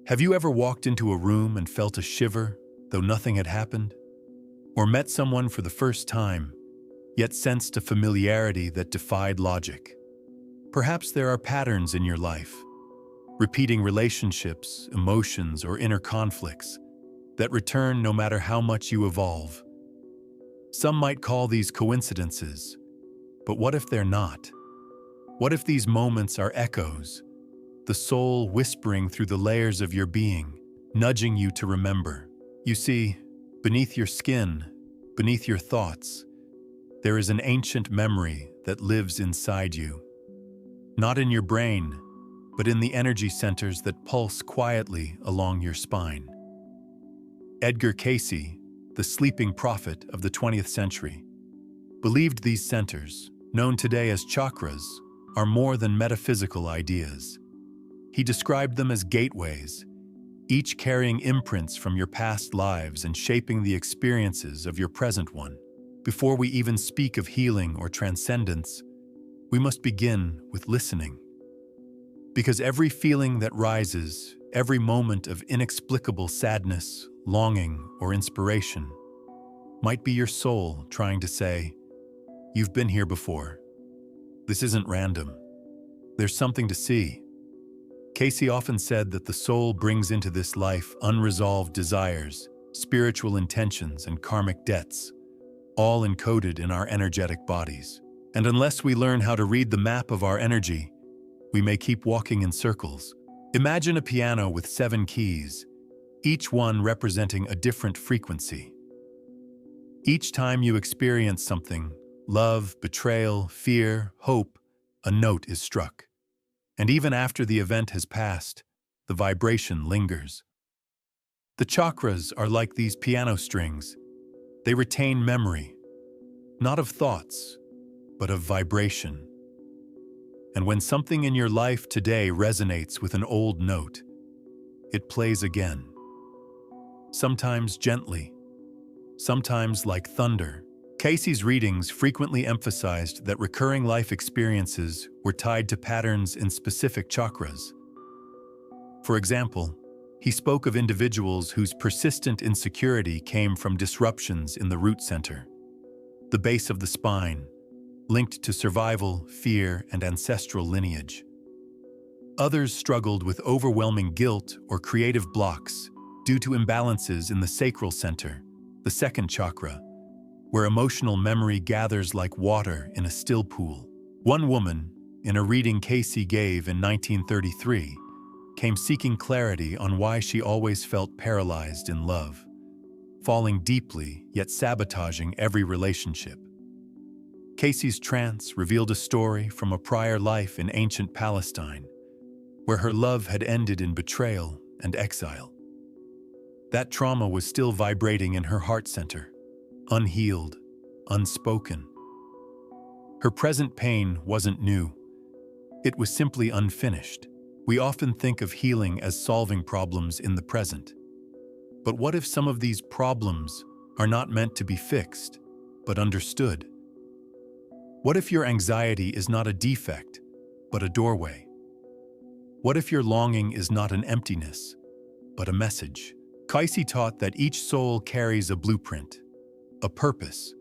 Have you ever walked into a room and felt a shiver, though nothing had happened? Or met someone for the first time, yet sensed a familiarity that defied logic? Perhaps there are patterns in your life, repeating relationships, emotions, or inner conflicts that return no matter how much you evolve. Some might call these coincidences, but what if they're not? What if these moments are echoes, the soul whispering through the layers of your being, nudging you to remember? You see, beneath your skin, beneath your thoughts, there is an ancient memory that lives inside you. Not in your brain, but in the energy centers that pulse quietly along your spine. Edgar Cayce, the sleeping prophet of the 20th century, believed these centers, known today as chakras, are more than metaphysical ideas. He described them as gateways, each carrying imprints from your past lives and shaping the experiences of your present one. Before we even speak of healing or transcendence, we must begin with listening. Because every feeling that rises, every moment of inexplicable sadness, longing, or inspiration, might be your soul trying to say, "You've been here before. This isn't random. There's something to see." Cayce often said that the soul brings into this life unresolved desires, spiritual intentions, and karmic debts, all encoded in our energetic bodies. And unless we learn how to read the map of our energy, we may keep walking in circles. Imagine a piano with 7 keys, each one representing a different frequency. Each time you experience something, love, betrayal, fear, hope, a note is struck. And even after the event has passed, the vibration lingers. The chakras are like these piano strings. They retain memory, not of thoughts, but of vibration. And when something in your life today resonates with an old note, it plays again. Sometimes gently, sometimes like thunder. Cayce's readings frequently emphasized that recurring life experiences were tied to patterns in specific chakras. For example, he spoke of individuals whose persistent insecurity came from disruptions in the root center, the base of the spine, linked to survival, fear, and ancestral lineage. Others struggled with overwhelming guilt or creative blocks due to imbalances in the sacral center, the second chakra, where emotional memory gathers like water in a still pool. One woman, in a reading Cayce gave in 1933, came seeking clarity on why she always felt paralyzed in love, falling deeply yet sabotaging every relationship. Cayce's trance revealed a story from a prior life in ancient Palestine, where her love had ended in betrayal and exile. That trauma was still vibrating in her heart center, unhealed, unspoken. Her present pain wasn't new. It was simply unfinished. We often think of healing as solving problems in the present. But what if some of these problems are not meant to be fixed, but understood? What if your anxiety is not a defect, but a doorway? What if your longing is not an emptiness, but a message? Cayce taught that each soul carries a blueprint, a purpose.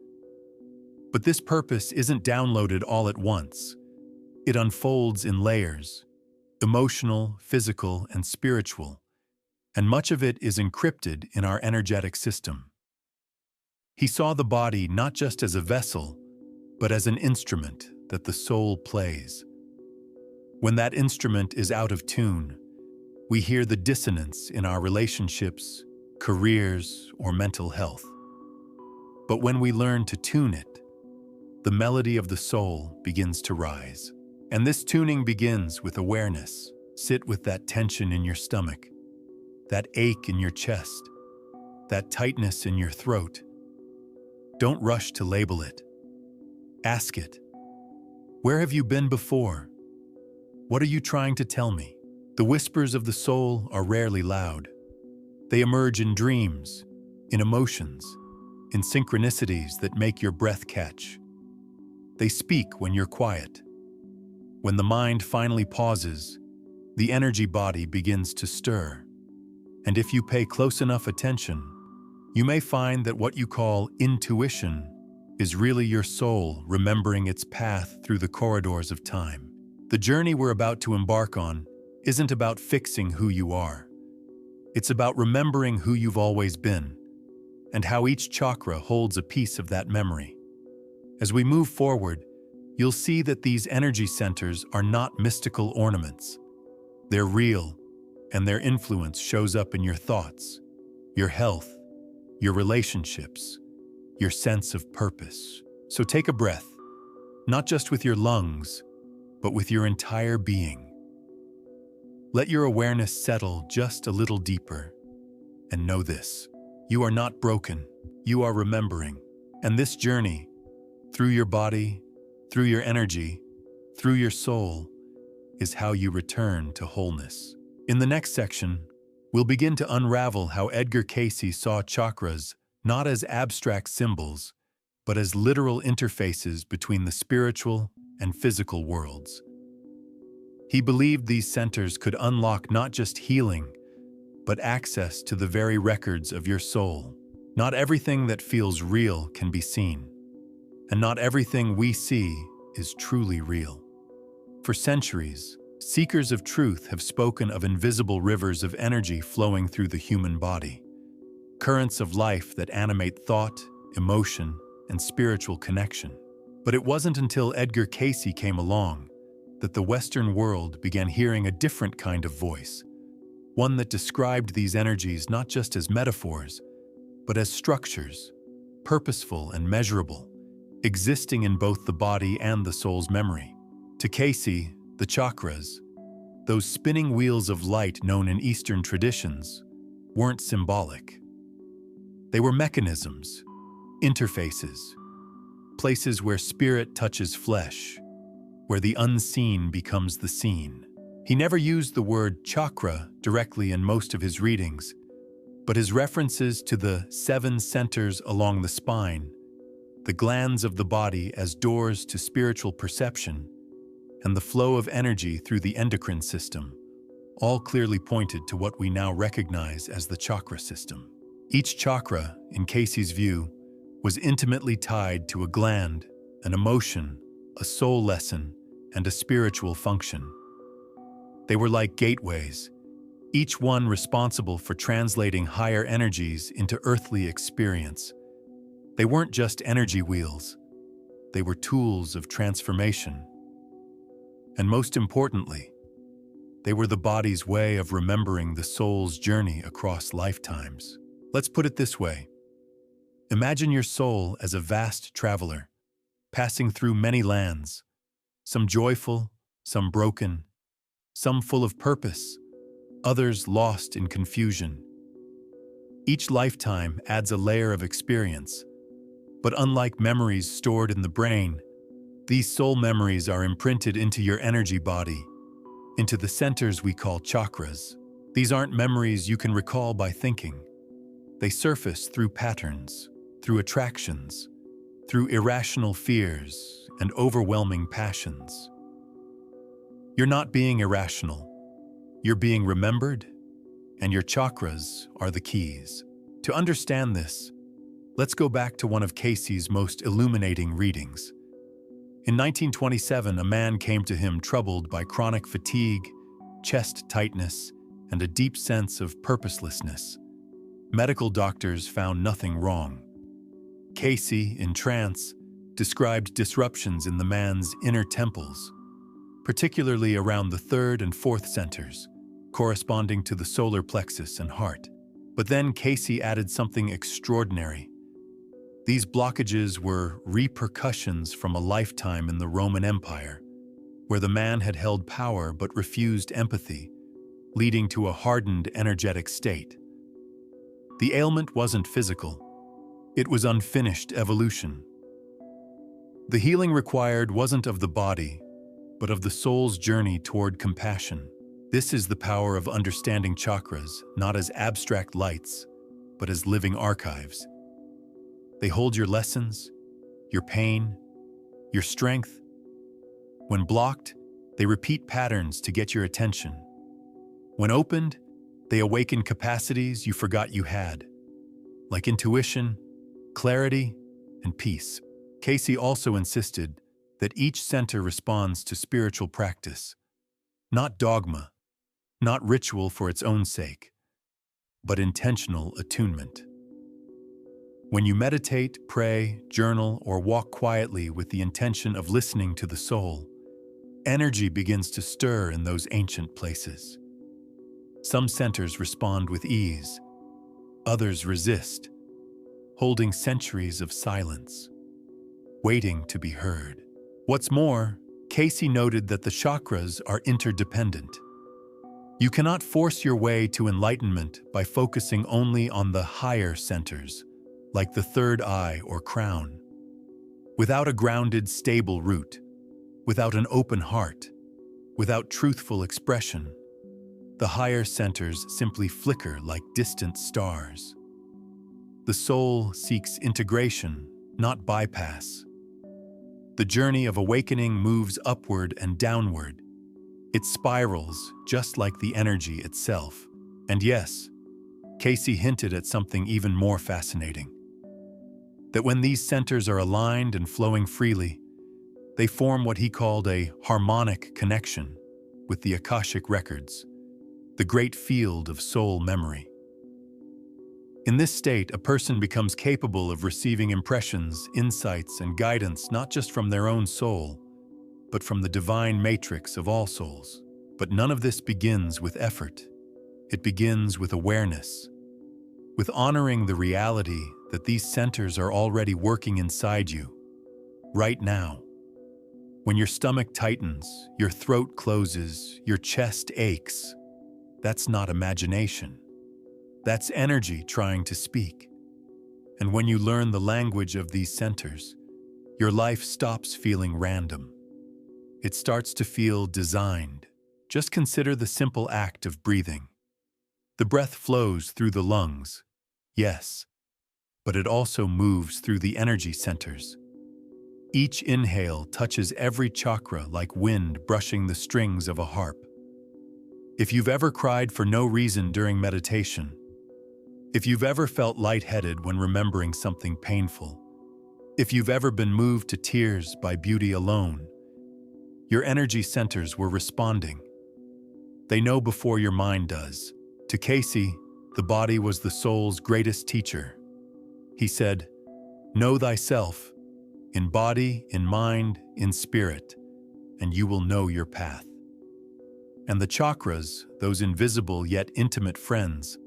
But this purpose isn't downloaded all at once. It unfolds in layers, emotional, physical, and spiritual, and much of it is encrypted in our energetic system. He saw the body not just as a vessel, but as an instrument that the soul plays. When that instrument is out of tune, we hear the dissonance in our relationships, careers, or mental health. But when we learn to tune it, the melody of the soul begins to rise. And this tuning begins with awareness. Sit with that tension in your stomach, that ache in your chest, that tightness in your throat. Don't rush to label it. Ask it, where have you been before? What are you trying to tell me? The whispers of the soul are rarely loud. They emerge in dreams, in emotions, in synchronicities that make your breath catch. They speak when you're quiet. When the mind finally pauses, the energy body begins to stir. And if you pay close enough attention, you may find that what you call intuition is really your soul remembering its path through the corridors of time. The journey we're about to embark on isn't about fixing who you are. It's about remembering who you've always been and how each chakra holds a piece of that memory. As we move forward, you'll see that these energy centers are not mystical ornaments. They're real, and their influence shows up in your thoughts, your health, your relationships, your sense of purpose. So take a breath, not just with your lungs, but with your entire being. Let your awareness settle just a little deeper. And know this: you are not broken, you are remembering. And this journey, through your body, through your energy, through your soul, is how you return to wholeness. In the next section, we'll begin to unravel how Edgar Cayce saw chakras not as abstract symbols, but as literal interfaces between the spiritual and physical worlds. He believed these centers could unlock not just healing, but access to the very records of your soul. Not everything that feels real can be seen, and not everything we see is truly real. For centuries, seekers of truth have spoken of invisible rivers of energy flowing through the human body, currents of life that animate thought, emotion, and spiritual connection. But it wasn't until Edgar Cayce came along that the Western world began hearing a different kind of voice, one that described these energies not just as metaphors, but as structures, purposeful and measurable, existing in both the body and the soul's memory. To Cayce, the chakras, those spinning wheels of light known in Eastern traditions, weren't symbolic. They were mechanisms, interfaces, places where spirit touches flesh, where the unseen becomes the seen. He never used the word chakra directly in most of his readings, but his references to the 7 centers along the spine, the glands of the body as doors to spiritual perception, and the flow of energy through the endocrine system, all clearly pointed to what we now recognize as the chakra system. Each chakra, in Cayce's view, was intimately tied to a gland, an emotion, a soul lesson, and a spiritual function. They were like gateways, each one responsible for translating higher energies into earthly experience. They weren't just energy wheels, they were tools of transformation. And most importantly, they were the body's way of remembering the soul's journey across lifetimes. Let's put it this way. Imagine your soul as a vast traveler, passing through many lands, some joyful, some broken, some full of purpose, others lost in confusion. Each lifetime adds a layer of experience, but unlike memories stored in the brain, these soul memories are imprinted into your energy body, into the centers we call chakras. These aren't memories you can recall by thinking. They surface through patterns, through attractions, through irrational fears and overwhelming passions. You're not being irrational. You're being remembered, and your chakras are the keys. To understand this, let's go back to one of Cayce's most illuminating readings. In 1927, a man came to him troubled by chronic fatigue, chest tightness, and a deep sense of purposelessness. Medical doctors found nothing wrong. Cayce, in trance, described disruptions in the man's inner temples, particularly around the 3rd and 4th centers, corresponding to the solar plexus and heart. But then Cayce added something extraordinary. These blockages were repercussions from a lifetime in the Roman Empire, where the man had held power but refused empathy, leading to a hardened energetic state. The ailment wasn't physical. It was unfinished evolution. The healing required wasn't of the body, but of the soul's journey toward compassion. This is the power of understanding chakras, not as abstract lights, but as living archives. They hold your lessons, your pain, your strength. When blocked, they repeat patterns to get your attention. When opened, They awaken capacities you forgot you had, like intuition, clarity, and peace. Cayce also insisted that each center responds to spiritual practice, not dogma, not ritual for its own sake, but intentional attunement. When you meditate, pray, journal, or walk quietly with the intention of listening to the soul, energy begins to stir in those ancient places. Some centers respond with ease, others resist, holding centuries of silence, waiting to be heard. What's more, Cayce noted that the chakras are interdependent. You cannot force your way to enlightenment by focusing only on the higher centers, like the third eye or crown. Without a grounded, stable root, without an open heart, without truthful expression, the higher centers simply flicker like distant stars. The soul seeks integration, not bypass. The journey of awakening moves upward and downward. It spirals just like the energy itself. And yes, Cayce hinted at something even more fascinating. That when these centers are aligned and flowing freely, they form what he called a harmonic connection with the Akashic Records, the great field of soul memory. In this state, a person becomes capable of receiving impressions, insights, and guidance not just from their own soul, but from the divine matrix of all souls. But none of this begins with effort. It begins with awareness, with honoring the reality that these centers are already working inside you, right now. When your stomach tightens, your throat closes, your chest aches, that's not imagination. That's energy trying to speak. And when you learn the language of these centers, your life stops feeling random. It starts to feel designed. Just consider the simple act of breathing. The breath flows through the lungs, yes, but it also moves through the energy centers. Each inhale touches every chakra like wind brushing the strings of a harp. If you've ever cried for no reason during meditation, if you've ever felt lightheaded when remembering something painful, if you've ever been moved to tears by beauty alone, your energy centers were responding. They know before your mind does. To Cayce, the body was the soul's greatest teacher. He said, "Know thyself, in body, in mind, in spirit, and you will know your path." And the chakras, those invisible yet intimate friends,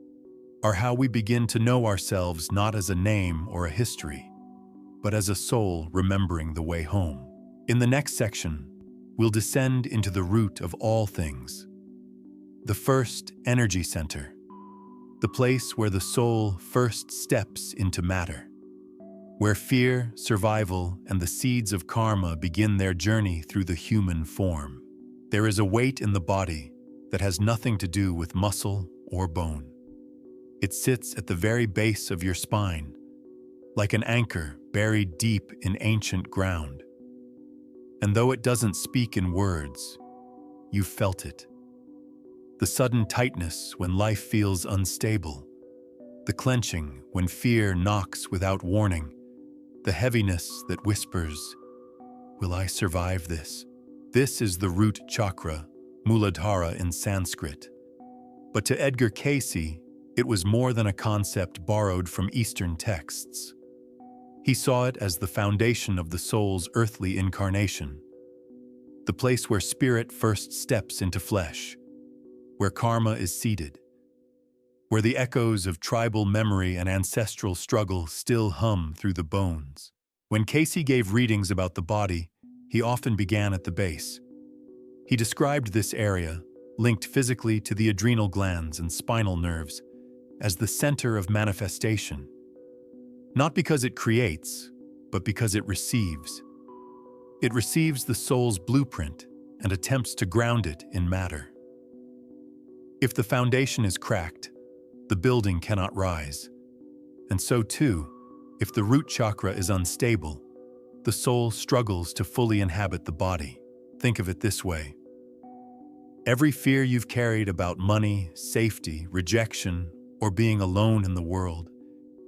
are how we begin to know ourselves not as a name or a history, but as a soul remembering the way home. In the next section, we'll descend into the root of all things. The first energy center, the place where the soul first steps into matter, where fear, survival, and the seeds of karma begin their journey through the human form. There is a weight in the body that has nothing to do with muscle or bone. It sits at the very base of your spine, like an anchor buried deep in ancient ground. And though it doesn't speak in words, you felt it. The sudden tightness when life feels unstable, the clenching when fear knocks without warning, the heaviness that whispers, "Will I survive this?" This is the root chakra, Muladhara in Sanskrit. But to Edgar Cayce, it was more than a concept borrowed from Eastern texts. He saw it as the foundation of the soul's earthly incarnation, the place where spirit first steps into flesh, where karma is seated, where the echoes of tribal memory and ancestral struggle still hum through the bones. When Cayce gave readings about the body, he often began at the base. He described this area, linked physically to the adrenal glands and spinal nerves, as the center of manifestation. Not because it creates, but because it receives. It receives the soul's blueprint and attempts to ground it in matter. If the foundation is cracked, the building cannot rise. And so too, if the root chakra is unstable, the soul struggles to fully inhabit the body. Think of it this way. Every fear you've carried about money, safety, rejection, or being alone in the world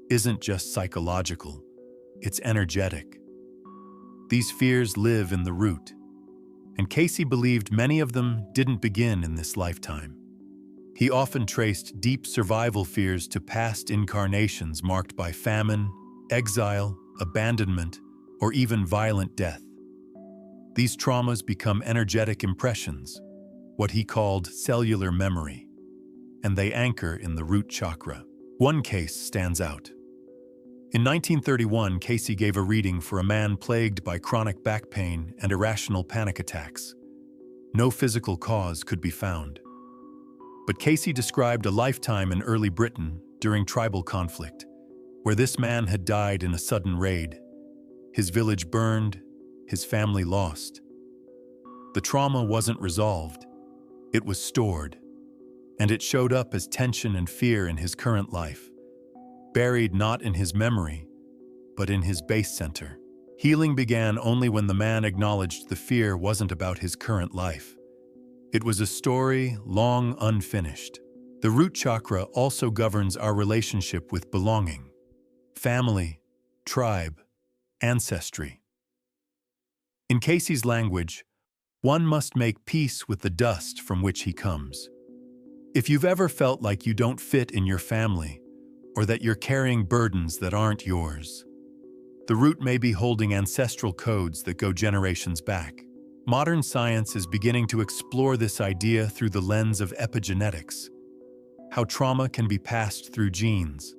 isn't just psychological, it's energetic. These fears live in the root, and Cayce believed many of them didn't begin in this lifetime. He often traced deep survival fears to past incarnations marked by famine, exile, abandonment, or even violent death. These traumas become energetic impressions, what he called cellular memory, and they anchor in the root chakra. One case stands out. In 1931, Cayce gave a reading for a man plagued by chronic back pain and irrational panic attacks. No physical cause could be found. But Cayce described a lifetime in early Britain during tribal conflict, where this man had died in a sudden raid. His village burned, his family lost. The trauma wasn't resolved, it was stored, and it showed up as tension and fear in his current life, buried not in his memory, but in his base center. Healing began only when the man acknowledged the fear wasn't about his current life. It was a story long unfinished. The root chakra also governs our relationship with belonging, family, tribe, ancestry. In Cayce's language, one must make peace with the dust from which he comes. If you've ever felt like you don't fit in your family, or that you're carrying burdens that aren't yours, the root may be holding ancestral codes that go generations back. Modern science is beginning to explore this idea through the lens of epigenetics, how trauma can be passed through genes.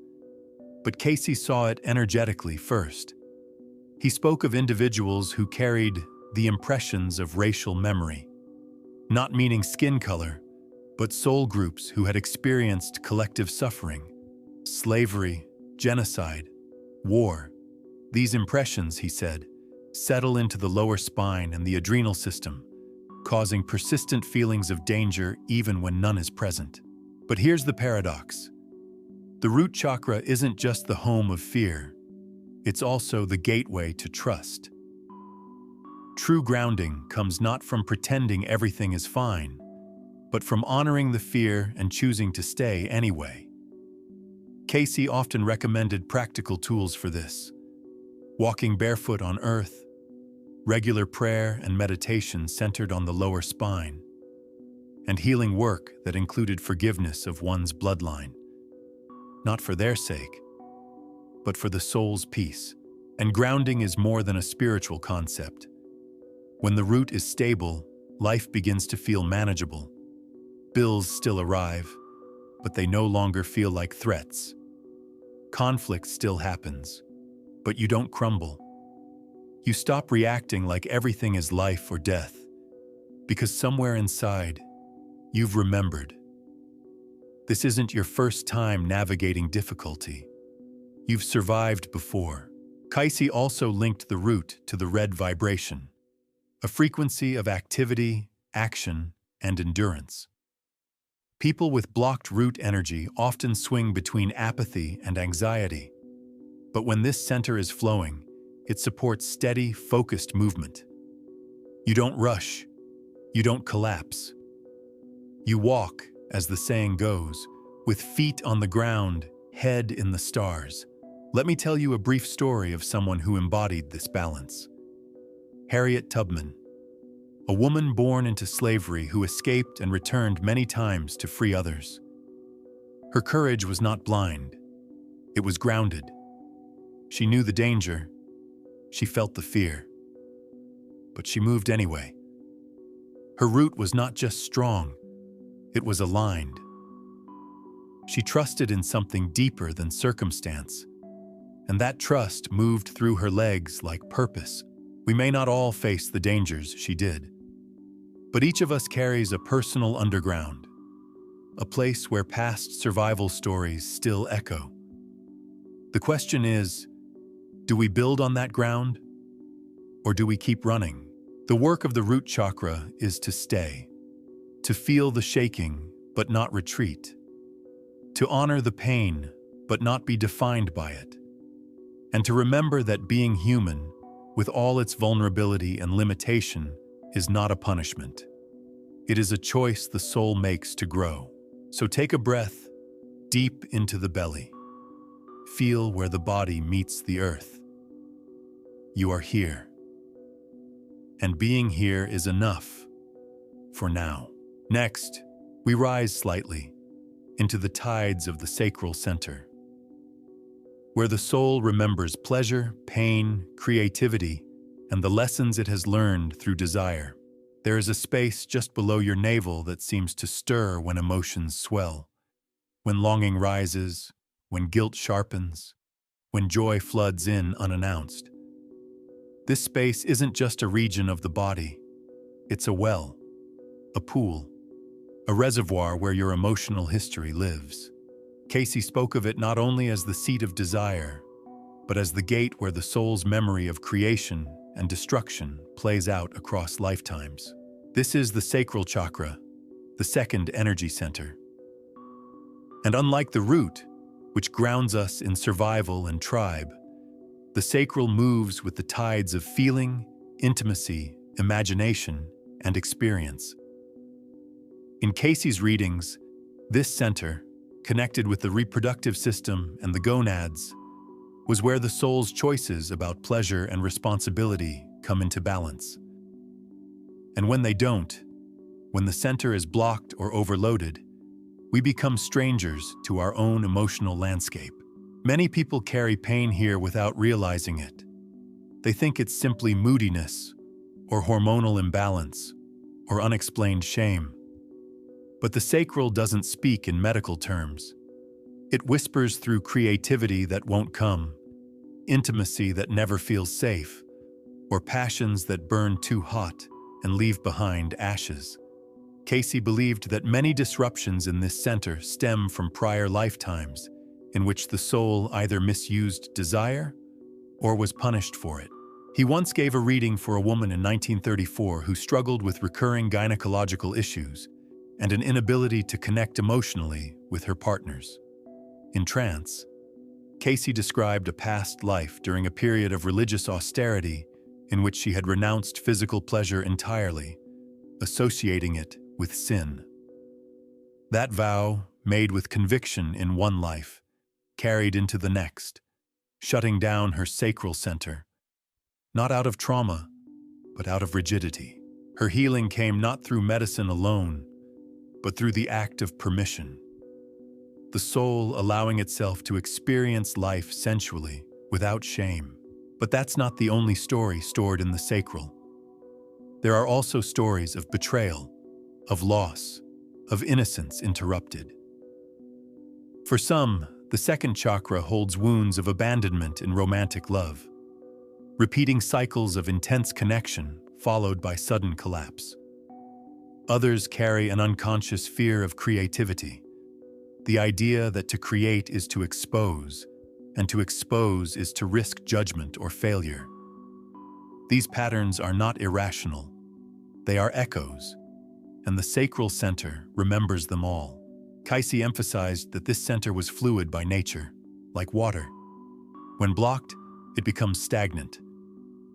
But Cayce saw it energetically first. He spoke of individuals who carried the impressions of racial memory, not meaning skin color, but soul groups who had experienced collective suffering, slavery, genocide, war. These impressions, he said, settle into the lower spine and the adrenal system, causing persistent feelings of danger even when none is present. But here's the paradox. The root chakra isn't just the home of fear, it's also the gateway to trust. True grounding comes not from pretending everything is fine, but from honoring the fear and choosing to stay anyway. Cayce often recommended practical tools for this: walking barefoot on earth, regular prayer and meditation centered on the lower spine, and healing work that included forgiveness of one's bloodline, not for their sake, but for the soul's peace. And grounding is more than a spiritual concept. When the root is stable, life begins to feel manageable. Bills still arrive, but they no longer feel like threats. Conflict still happens, but you don't crumble. You stop reacting like everything is life or death, because somewhere inside, you've remembered. This isn't your first time navigating difficulty. You've survived before. Cayce also linked the root to the red vibration, a frequency of activity, action, and endurance. People with blocked root energy often swing between apathy and anxiety. But when this center is flowing, it supports steady, focused movement. You don't rush. You don't collapse. You walk, as the saying goes, with feet on the ground, head in the stars. Let me tell you a brief story of someone who embodied this balance. Harriet Tubman, a woman born into slavery who escaped and returned many times to free others. Her courage was not blind. It was grounded. She knew the danger. She felt the fear. But she moved anyway. Her root was not just strong, it was aligned. She trusted in something deeper than circumstance, and that trust moved through her legs like purpose. We may not all face the dangers she did, but each of us carries a personal underground, a place where past survival stories still echo. The question is, do we build on that ground, or do we keep running? The work of the root chakra is to stay, to feel the shaking but not retreat, to honor the pain but not be defined by it, and to remember that being human, with all its vulnerability and limitation, is not a punishment. It is a choice the soul makes to grow. So take a breath deep into the belly. Feel where the body meets the earth. You are here. And being here is enough for now. Next, we rise slightly into the tides of the sacral center, where the soul remembers pleasure, pain, creativity, and the lessons it has learned through desire. There is a space just below your navel that seems to stir when emotions swell, when longing rises, when guilt sharpens, when joy floods in unannounced. This space isn't just a region of the body. It's a well, a pool, a reservoir where your emotional history lives. Cayce spoke of it not only as the seat of desire, but as the gate where the soul's memory of creation and destruction plays out across lifetimes. This is the sacral chakra, the second energy center. And unlike the root, which grounds us in survival and tribe, the sacral moves with the tides of feeling, intimacy, imagination, and experience. In Cayce's readings, this center, connected with the reproductive system and the gonads, was where the soul's choices about pleasure and responsibility come into balance. And when they don't, when the center is blocked or overloaded, we become strangers to our own emotional landscape. Many people carry pain here without realizing it. They think it's simply moodiness, or hormonal imbalance, or unexplained shame. But the sacral doesn't speak in medical terms. It whispers through creativity that won't come, intimacy that never feels safe, or passions that burn too hot and leave behind ashes. Cayce believed that many disruptions in this center stem from prior lifetimes in which the soul either misused desire or was punished for it. He once gave a reading for a woman in 1934 who struggled with recurring gynecological issues and an inability to connect emotionally with her partners. In trance, Cayce described a past life during a period of religious austerity in which she had renounced physical pleasure entirely, associating it with sin. That vow, made with conviction in one life, carried into the next, shutting down her sacral center, not out of trauma, but out of rigidity. Her healing came not through medicine alone, but through the act of permission. The soul allowing itself to experience life sensually, without shame. But that's not the only story stored in the sacral. There are also stories of betrayal, of loss, of innocence interrupted. For some, the second chakra holds wounds of abandonment in romantic love, repeating cycles of intense connection followed by sudden collapse. Others carry an unconscious fear of creativity, the idea that to create is to expose, and to expose is to risk judgment or failure. These patterns are not irrational. They are echoes, and the sacral center remembers them all. Cayce emphasized that this center was fluid by nature, like water. When blocked, it becomes stagnant.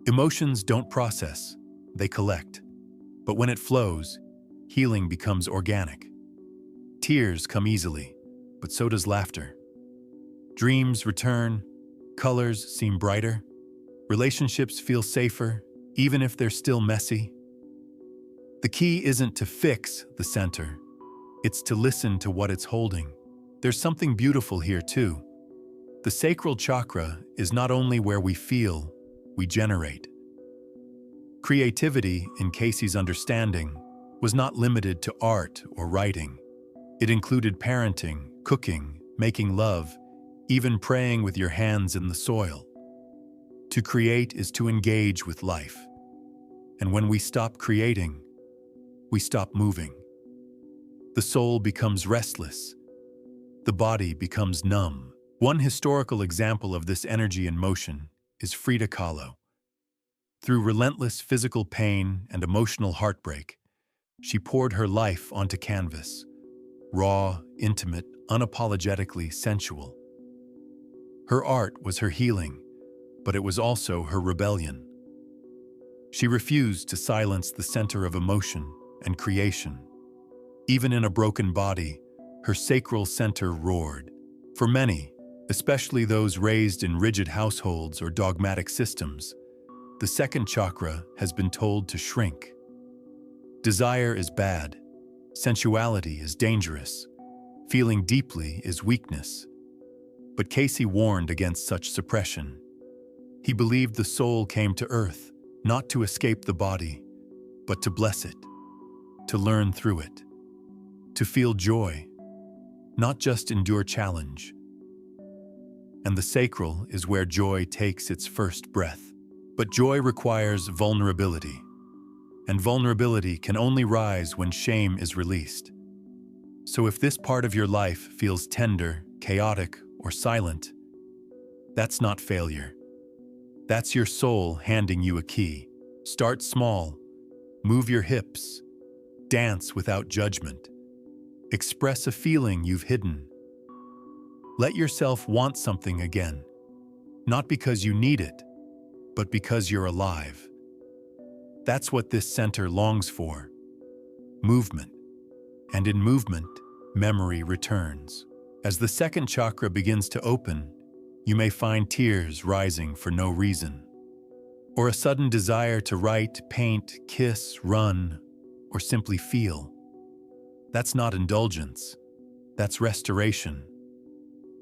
Emotions don't process, they collect. But when it flows, healing becomes organic. Tears come easily, but so does laughter. Dreams return, colors seem brighter, relationships feel safer, even if they're still messy. The key isn't to fix the center, it's to listen to what it's holding. There's something beautiful here too. The sacral chakra is not only where we feel, we generate. Creativity, in Cayce's understanding, was not limited to art or writing. It included parenting, cooking, making love, even praying with your hands in the soil. To create is to engage with life. And when we stop creating, we stop moving. The soul becomes restless. The body becomes numb. One historical example of this energy in motion is Frida Kahlo. Through relentless physical pain and emotional heartbreak, she poured her life onto canvas, raw, intimate, unapologetically sensual. Her art was her healing, but it was also her rebellion. She refused to silence the center of emotion and creation. Even in a broken body, her sacral center roared. For many, especially those raised in rigid households or dogmatic systems, the second chakra has been told to shrink. Desire is bad. Sensuality is dangerous. Feeling deeply is weakness. But Cayce warned against such suppression. He believed the soul came to earth, not to escape the body, but to bless it, to learn through it, to feel joy, not just endure challenge. And the sacral is where joy takes its first breath. But joy requires vulnerability, and vulnerability can only rise when shame is released. So if this part of your life feels tender, chaotic, or silent, that's not failure. That's your soul handing you a key. Start small, move your hips, dance without judgment, express a feeling you've hidden. Let yourself want something again, not because you need it, but because you're alive. That's what this center longs for: movement. And in movement, memory returns. As the second chakra begins to open, you may find tears rising for no reason, or a sudden desire to write, paint, kiss, run, or simply feel. That's not indulgence. That's restoration.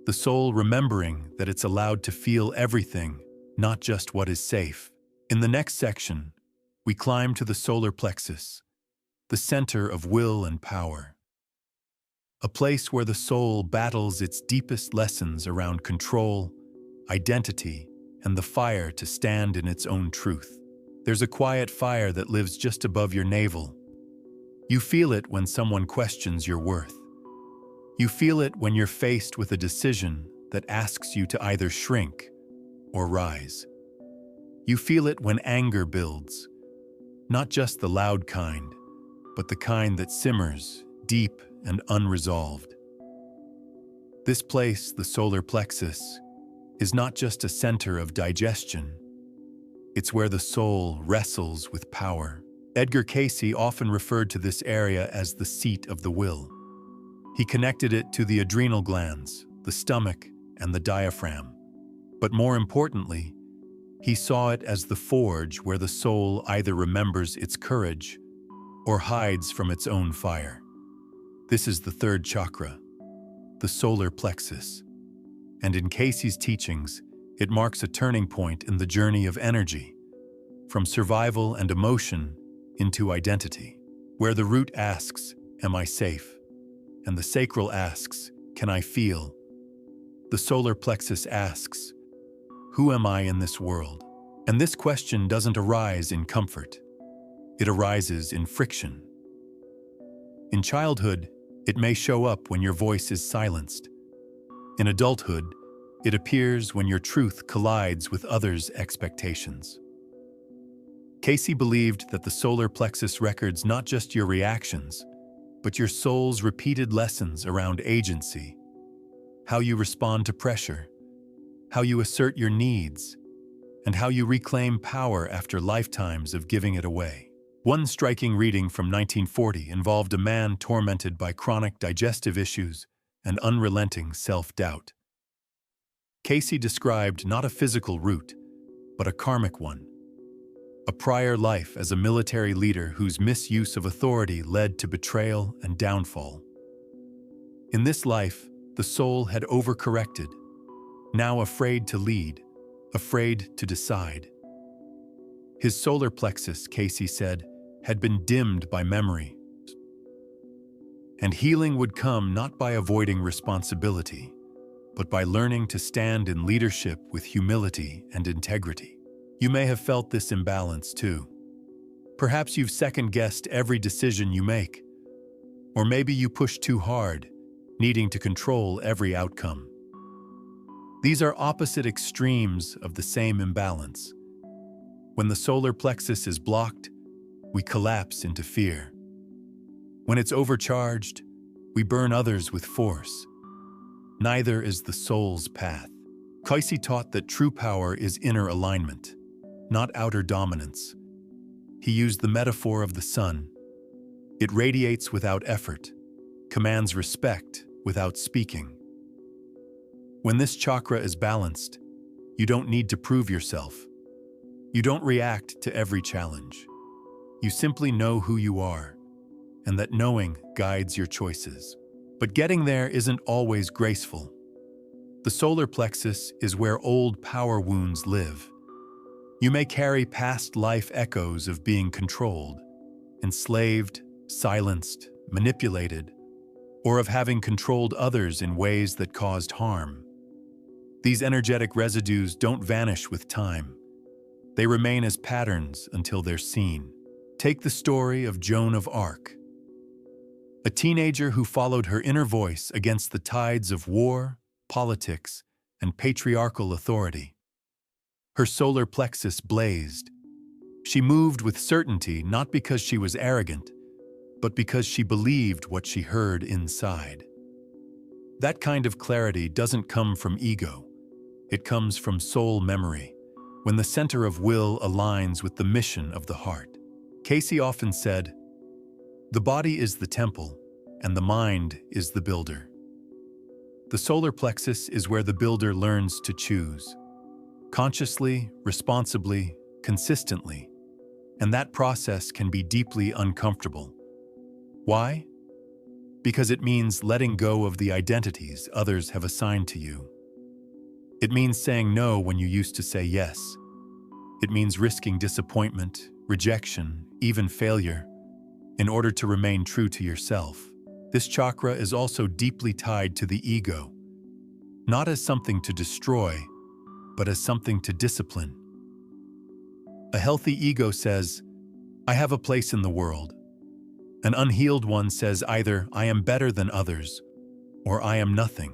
The soul remembering that it's allowed to feel everything, not just what is safe. In the next section, we climb to the solar plexus, the center of will and power. A place where the soul battles its deepest lessons around control, identity, and the fire to stand in its own truth. There's a quiet fire that lives just above your navel. You feel it when someone questions your worth. You feel it when you're faced with a decision that asks you to either shrink or rise. You feel it when anger builds, not just the loud kind, but the kind that simmers, deep and unresolved. This place, the solar plexus, is not just a center of digestion. It's where the soul wrestles with power. Edgar Cayce often referred to this area as the seat of the will. He connected it to the adrenal glands, the stomach, and the diaphragm. But more importantly, he saw it as the forge where the soul either remembers its courage or hides from its own fire. This is the third chakra, the solar plexus. And in Cayce's teachings, it marks a turning point in the journey of energy, from survival and emotion into identity, where the root asks, "Am I safe?" and the sacral asks, "Can I feel?" The solar plexus asks, "Who am I in this world?" And this question doesn't arise in comfort. It arises in friction. In childhood, it may show up when your voice is silenced. In adulthood, it appears when your truth collides with others' expectations. Cayce believed that the solar plexus records not just your reactions, but your soul's repeated lessons around agency, how you respond to pressure, how you assert your needs, and how you reclaim power after lifetimes of giving it away. One striking reading from 1940 involved a man tormented by chronic digestive issues and unrelenting self-doubt. Cayce described not a physical root, but a karmic one. A prior life as a military leader whose misuse of authority led to betrayal and downfall. In this life, the soul had overcorrected, now afraid to lead, afraid to decide. His solar plexus, Cayce said, had been dimmed by memory. And healing would come not by avoiding responsibility, but by learning to stand in leadership with humility and integrity. You may have felt this imbalance too. Perhaps you've second-guessed every decision you make, or maybe you push too hard, needing to control every outcome. These are opposite extremes of the same imbalance. When the solar plexus is blocked, we collapse into fear. When it's overcharged, we burn others with force. Neither is the soul's path. Cayce taught that true power is inner alignment, not outer dominance. He used the metaphor of the sun. It radiates without effort, commands respect without speaking. When this chakra is balanced, you don't need to prove yourself. You don't react to every challenge. You simply know who you are, and that knowing guides your choices. But getting there isn't always graceful. The solar plexus is where old power wounds live. You may carry past life echoes of being controlled, enslaved, silenced, manipulated, or of having controlled others in ways that caused harm. These energetic residues don't vanish with time. They remain as patterns until they're seen. Take the story of Joan of Arc, a teenager who followed her inner voice against the tides of war, politics, and patriarchal authority. Her solar plexus blazed. She moved with certainty not because she was arrogant, but because she believed what she heard inside. That kind of clarity doesn't come from ego. It comes from soul memory, when the center of will aligns with the mission of the heart. Cayce often said, "The body is the temple, and the mind is the builder." The solar plexus is where the builder learns to choose, consciously, responsibly, consistently, and that process can be deeply uncomfortable. Why? Because it means letting go of the identities others have assigned to you. It means saying no when you used to say yes. It means risking disappointment, rejection, even failure, in order to remain true to yourself. This chakra is also deeply tied to the ego, not as something to destroy, but as something to discipline. A healthy ego says, "I have a place in the world." An unhealed one says either, "I am better than others," or "I am nothing."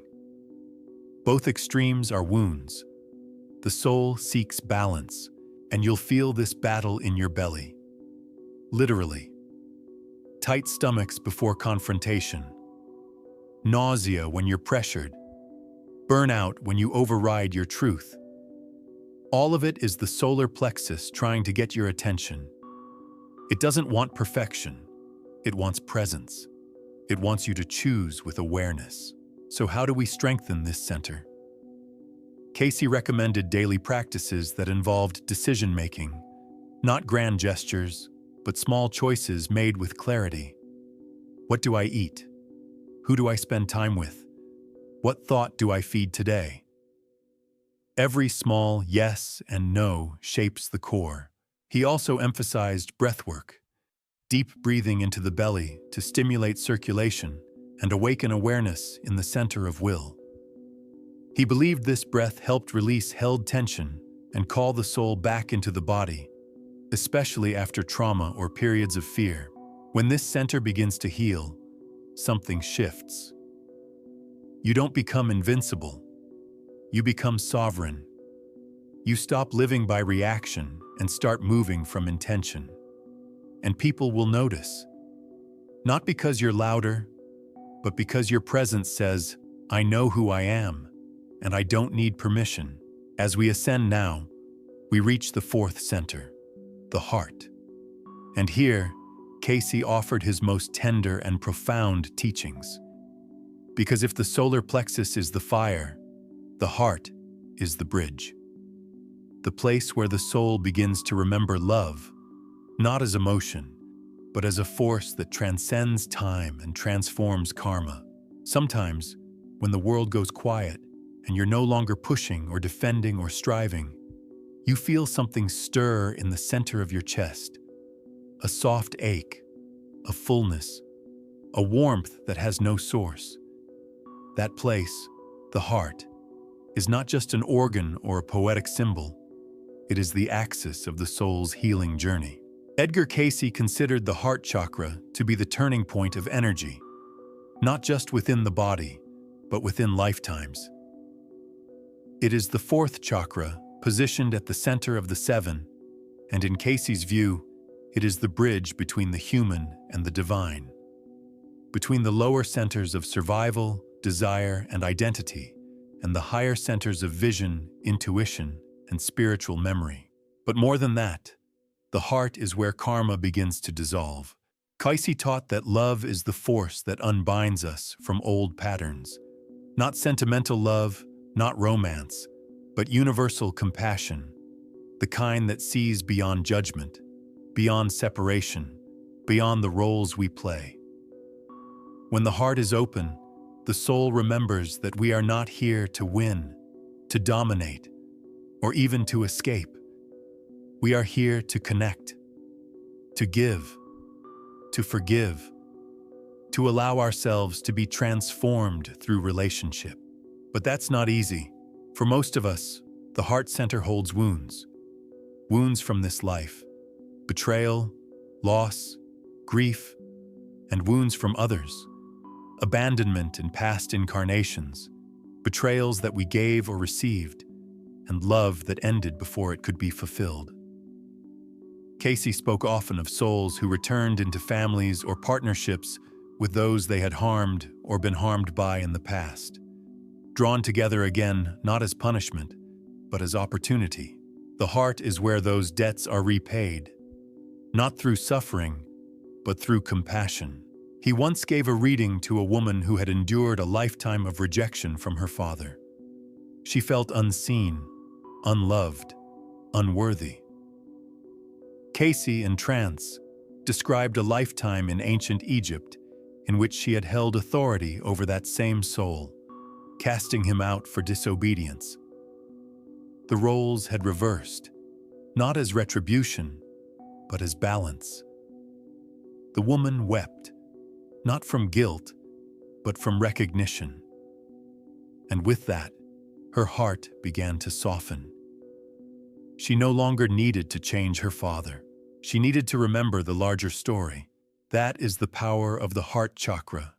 Both extremes are wounds. The soul seeks balance, and you'll feel this battle in your belly. Literally. Tight stomachs before confrontation. Nausea when you're pressured. Burnout when you override your truth. All of it is the solar plexus trying to get your attention. It doesn't want perfection. It wants presence. It wants you to choose with awareness. So how do we strengthen this center? Cayce recommended daily practices that involved decision-making, not grand gestures, but small choices made with clarity. What do I eat? Who do I spend time with? What thought do I feed today? Every small yes and no shapes the core. He also emphasized breathwork, deep breathing into the belly to stimulate circulation and awaken awareness in the center of will. He believed this breath helped release held tension and call the soul back into the body, especially after trauma or periods of fear. When this center begins to heal, something shifts. You don't become invincible. You become sovereign. You stop living by reaction and start moving from intention. And people will notice. Not because you're louder, but because your presence says, "I know who I am, and I don't need permission." As we ascend now, we reach the fourth center, the heart. And here, Cayce offered his most tender and profound teachings. Because if the solar plexus is the fire, the heart is the bridge. The place where the soul begins to remember love, not as emotion, but as a force that transcends time and transforms karma. Sometimes, when the world goes quiet and you're no longer pushing or defending or striving, you feel something stir in the center of your chest. A soft ache, a fullness, a warmth that has no source. That place, the heart, is not just an organ or a poetic symbol. It is the axis of the soul's healing journey. Edgar Cayce considered the heart chakra to be the turning point of energy, not just within the body, but within lifetimes. It is the fourth chakra, positioned at the center of the seven, and in Cayce's view, it is the bridge between the human and the divine, between the lower centers of survival, desire, and identity, and the higher centers of vision, intuition, and spiritual memory. But more than that, the heart is where karma begins to dissolve. Cayce taught that love is the force that unbinds us from old patterns. Not sentimental love, not romance, but universal compassion, the kind that sees beyond judgment, beyond separation, beyond the roles we play. When the heart is open, the soul remembers that we are not here to win, to dominate, or even to escape. We are here to connect, to give, to forgive, to allow ourselves to be transformed through relationship. But that's not easy. For most of us, the heart center holds wounds. Wounds from this life, betrayal, loss, grief, and wounds from others. Abandonment in past incarnations, betrayals that we gave or received, and love that ended before it could be fulfilled. Cayce spoke often of souls who returned into families or partnerships with those they had harmed or been harmed by in the past, drawn together again not as punishment, but as opportunity. The heart is where those debts are repaid, not through suffering, but through compassion. He once gave a reading to a woman who had endured a lifetime of rejection from her father. She felt unseen, unloved, unworthy. Cayce, in trance, described a lifetime in ancient Egypt in which she had held authority over that same soul, casting him out for disobedience. The roles had reversed, not as retribution, but as balance. The woman wept, not from guilt, but from recognition. And with that, her heart began to soften. She no longer needed to change her father. She needed to remember the larger story. That is the power of the heart chakra.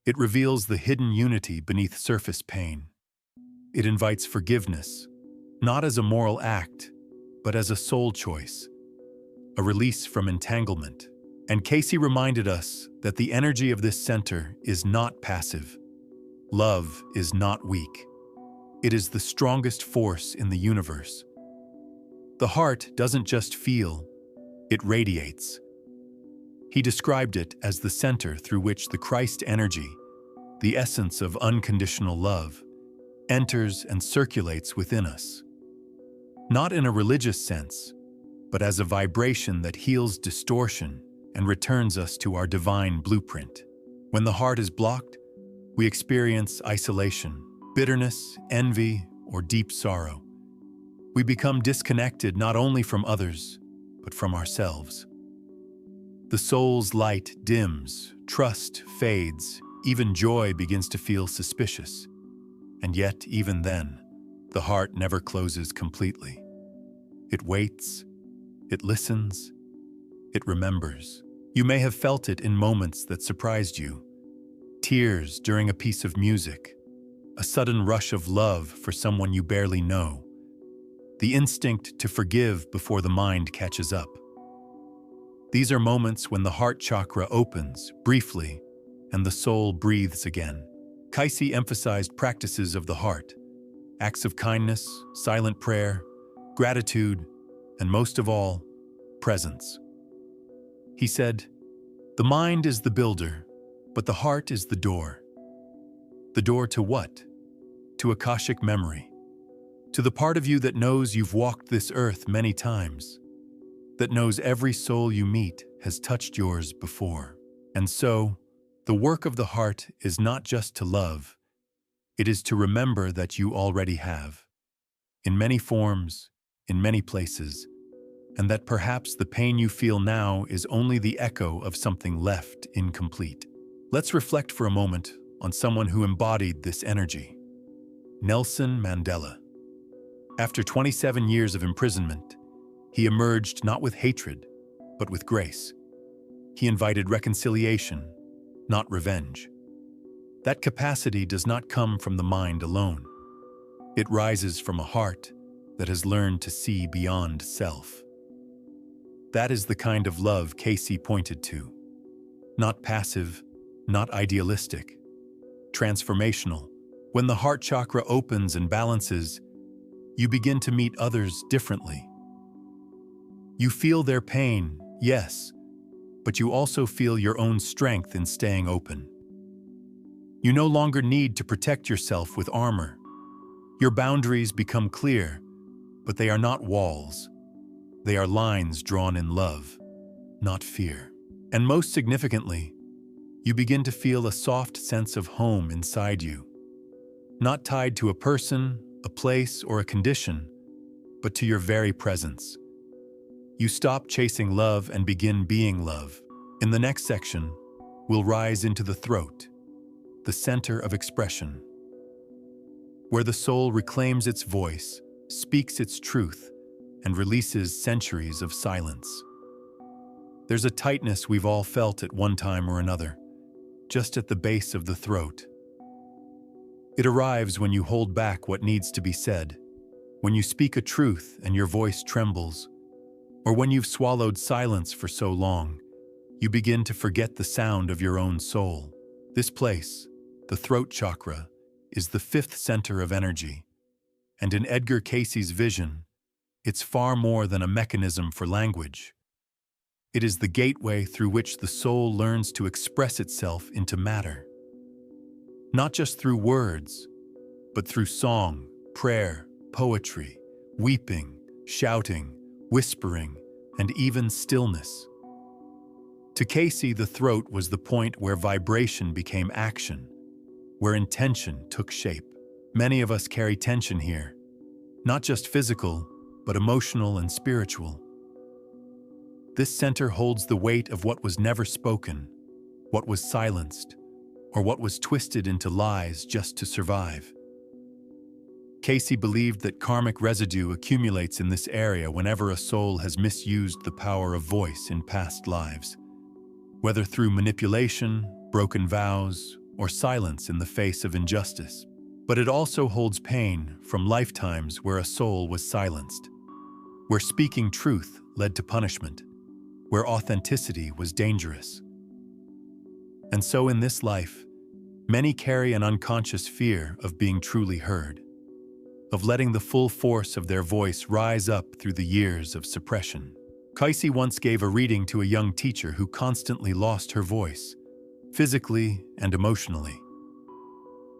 It reveals the hidden unity beneath surface pain. It invites forgiveness, not as a moral act, but as a soul choice, a release from entanglement. And Cayce reminded us that the energy of this center is not passive. Love is not weak. It is the strongest force in the universe. The heart doesn't just feel, it radiates. He described it as the center through which the Christ energy, the essence of unconditional love, enters and circulates within us. Not in a religious sense, but as a vibration that heals distortion and returns us to our divine blueprint. When the heart is blocked, we experience isolation, bitterness, envy, or deep sorrow. We become disconnected not only from others, but from ourselves. The soul's light dims, trust fades, even joy begins to feel suspicious. And yet, even then, the heart never closes completely. It waits, it listens, it remembers. You may have felt it in moments that surprised you. Tears during a piece of music, a sudden rush of love for someone you barely know, the instinct to forgive before the mind catches up. These are moments when the heart chakra opens, briefly, and the soul breathes again. Cayce emphasized practices of the heart, acts of kindness, silent prayer, gratitude, and most of all, presence. He said, "The mind is the builder, but the heart is the door." The door to what? To Akashic memory. To the part of you that knows you've walked this earth many times, that knows every soul you meet has touched yours before. And so, the work of the heart is not just to love, it is to remember that you already have, in many forms, in many places, and that perhaps the pain you feel now is only the echo of something left incomplete. Let's reflect for a moment on someone who embodied this energy. Nelson Mandela. After 27 years of imprisonment, he emerged not with hatred, but with grace. He invited reconciliation, not revenge. That capacity does not come from the mind alone. It rises from a heart that has learned to see beyond self. That is the kind of love Cayce pointed to. Not passive, not idealistic. Transformational. When the heart chakra opens and balances, you begin to meet others differently. You feel their pain, yes, but you also feel your own strength in staying open. You no longer need to protect yourself with armor. Your boundaries become clear, but they are not walls. They are lines drawn in love, not fear. And most significantly, you begin to feel a soft sense of home inside you, not tied to a person, a place, or a condition, but to your very presence. You stop chasing love and begin being love. In the next section, we'll rise into the throat, the center of expression, where the soul reclaims its voice, speaks its truth, and releases centuries of silence. There's a tightness we've all felt at one time or another, just at the base of the throat. It arrives when you hold back what needs to be said, when you speak a truth and your voice trembles, or when you've swallowed silence for so long, you begin to forget the sound of your own soul. This place, the throat chakra, is the fifth center of energy, and in Edgar Cayce's vision, it's far more than a mechanism for language. It is the gateway through which the soul learns to express itself into matter. Not just through words, but through song, prayer, poetry, weeping, shouting, whispering, and even stillness. To Cayce, the throat was the point where vibration became action, where intention took shape. Many of us carry tension here, not just physical, but emotional and spiritual. This center holds the weight of what was never spoken, what was silenced, or what was twisted into lies just to survive. Cayce believed that karmic residue accumulates in this area whenever a soul has misused the power of voice in past lives, whether through manipulation, broken vows, or silence in the face of injustice. But it also holds pain from lifetimes where a soul was silenced, where speaking truth led to punishment, where authenticity was dangerous. And so in this life, many carry an unconscious fear of being truly heard, of letting the full force of their voice rise up through the years of suppression. Cayce once gave a reading to a young teacher who constantly lost her voice, physically and emotionally.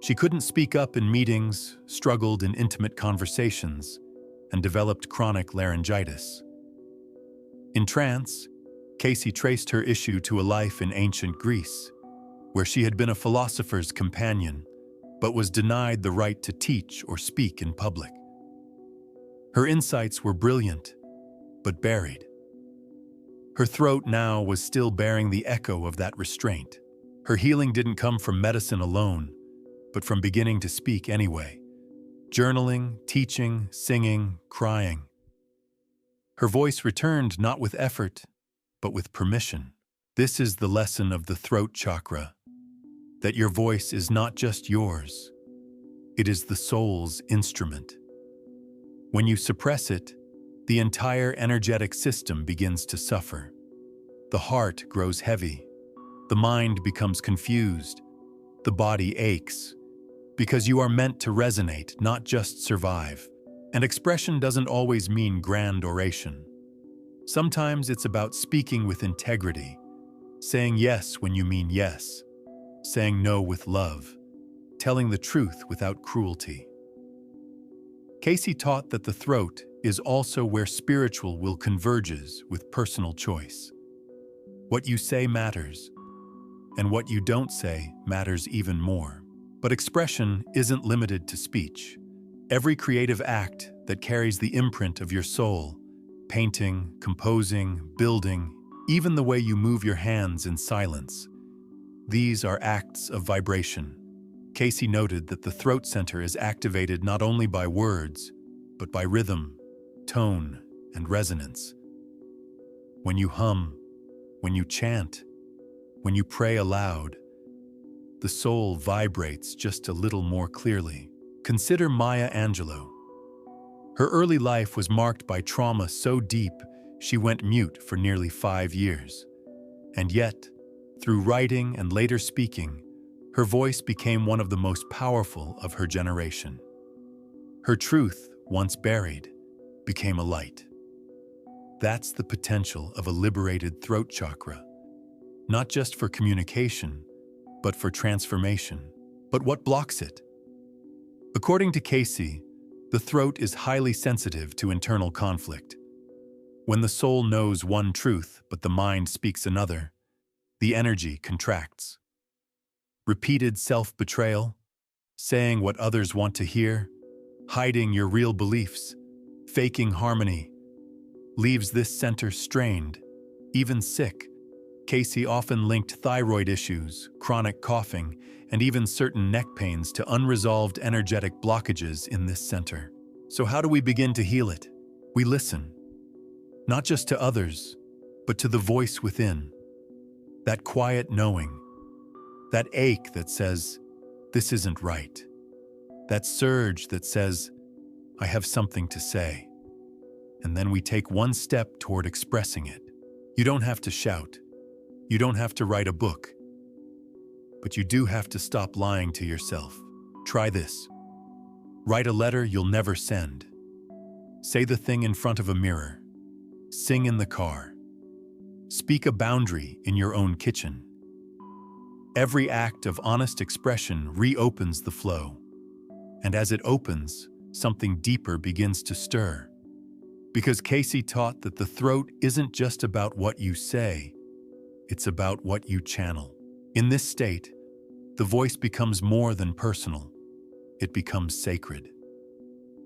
She couldn't speak up in meetings, struggled in intimate conversations, and developed chronic laryngitis. In trance, Cayce traced her issue to a life in ancient Greece, where she had been a philosopher's companion, but was denied the right to teach or speak in public. Her insights were brilliant, but buried. Her throat now was still bearing the echo of that restraint. Her healing didn't come from medicine alone, but from beginning to speak anyway. Journaling, teaching, singing, crying. Her voice returned not with effort, but with permission. This is the lesson of the throat chakra, that your voice is not just yours, it is the soul's instrument. When you suppress it, the entire energetic system begins to suffer. The heart grows heavy, the mind becomes confused, the body aches, because you are meant to resonate, not just survive. And expression doesn't always mean grand oration. Sometimes it's about speaking with integrity, saying yes when you mean yes, saying no with love, telling the truth without cruelty. Cayce taught that the throat is also where spiritual will converges with personal choice. What you say matters, and what you don't say matters even more. But expression isn't limited to speech. Every creative act that carries the imprint of your soul, painting, composing, building, even the way you move your hands in silence, these are acts of vibration. Cayce noted that the throat center is activated not only by words, but by rhythm, tone, and resonance. When you hum, when you chant, when you pray aloud, the soul vibrates just a little more clearly. Consider Maya Angelou. Her early life was marked by trauma so deep she went mute for nearly 5 years. And yet, through writing and later speaking, her voice became one of the most powerful of her generation. Her truth, once buried, became a light. That's the potential of a liberated throat chakra. not just for communication, but for transformation. But what blocks it? According to Cayce, the throat is highly sensitive to internal conflict. When the soul knows one truth but the mind speaks another, the energy contracts. Repeated self-betrayal, saying what others want to hear, hiding your real beliefs, faking harmony, leaves this center strained, even sick. Cayce often linked thyroid issues, chronic coughing, and even certain neck pains to unresolved energetic blockages in this center. So how do we begin to heal it? We listen, not just to others, but to the voice within. That quiet knowing, that ache that says, this isn't right. That surge that says, I have something to say. And then we take one step toward expressing it. You don't have to shout. You don't have to write a book. But you do have to stop lying to yourself. Try this. Write a letter you'll never send. Say the thing in front of a mirror. Sing in the car. Speak a boundary in your own kitchen. Every act of honest expression reopens the flow. And as it opens, something deeper begins to stir. Because Cayce taught that the throat isn't just about what you say, it's about what you channel. In this state, the voice becomes more than personal. It becomes sacred.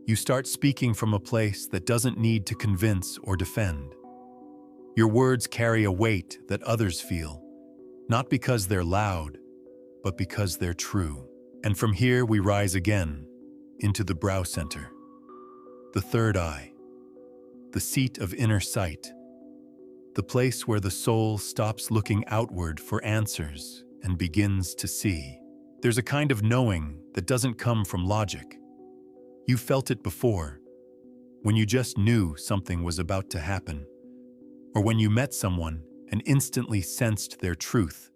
You start speaking from a place that doesn't need to convince or defend. Your words carry a weight that others feel, not because they're loud, but because they're true. And from here we rise again into the brow center, the third eye, the seat of inner sight, the place where the soul stops looking outward for answers and begins to see. There's a kind of knowing that doesn't come from logic. You felt it before, when you just knew something was about to happen, or when you met someone and instantly sensed their truth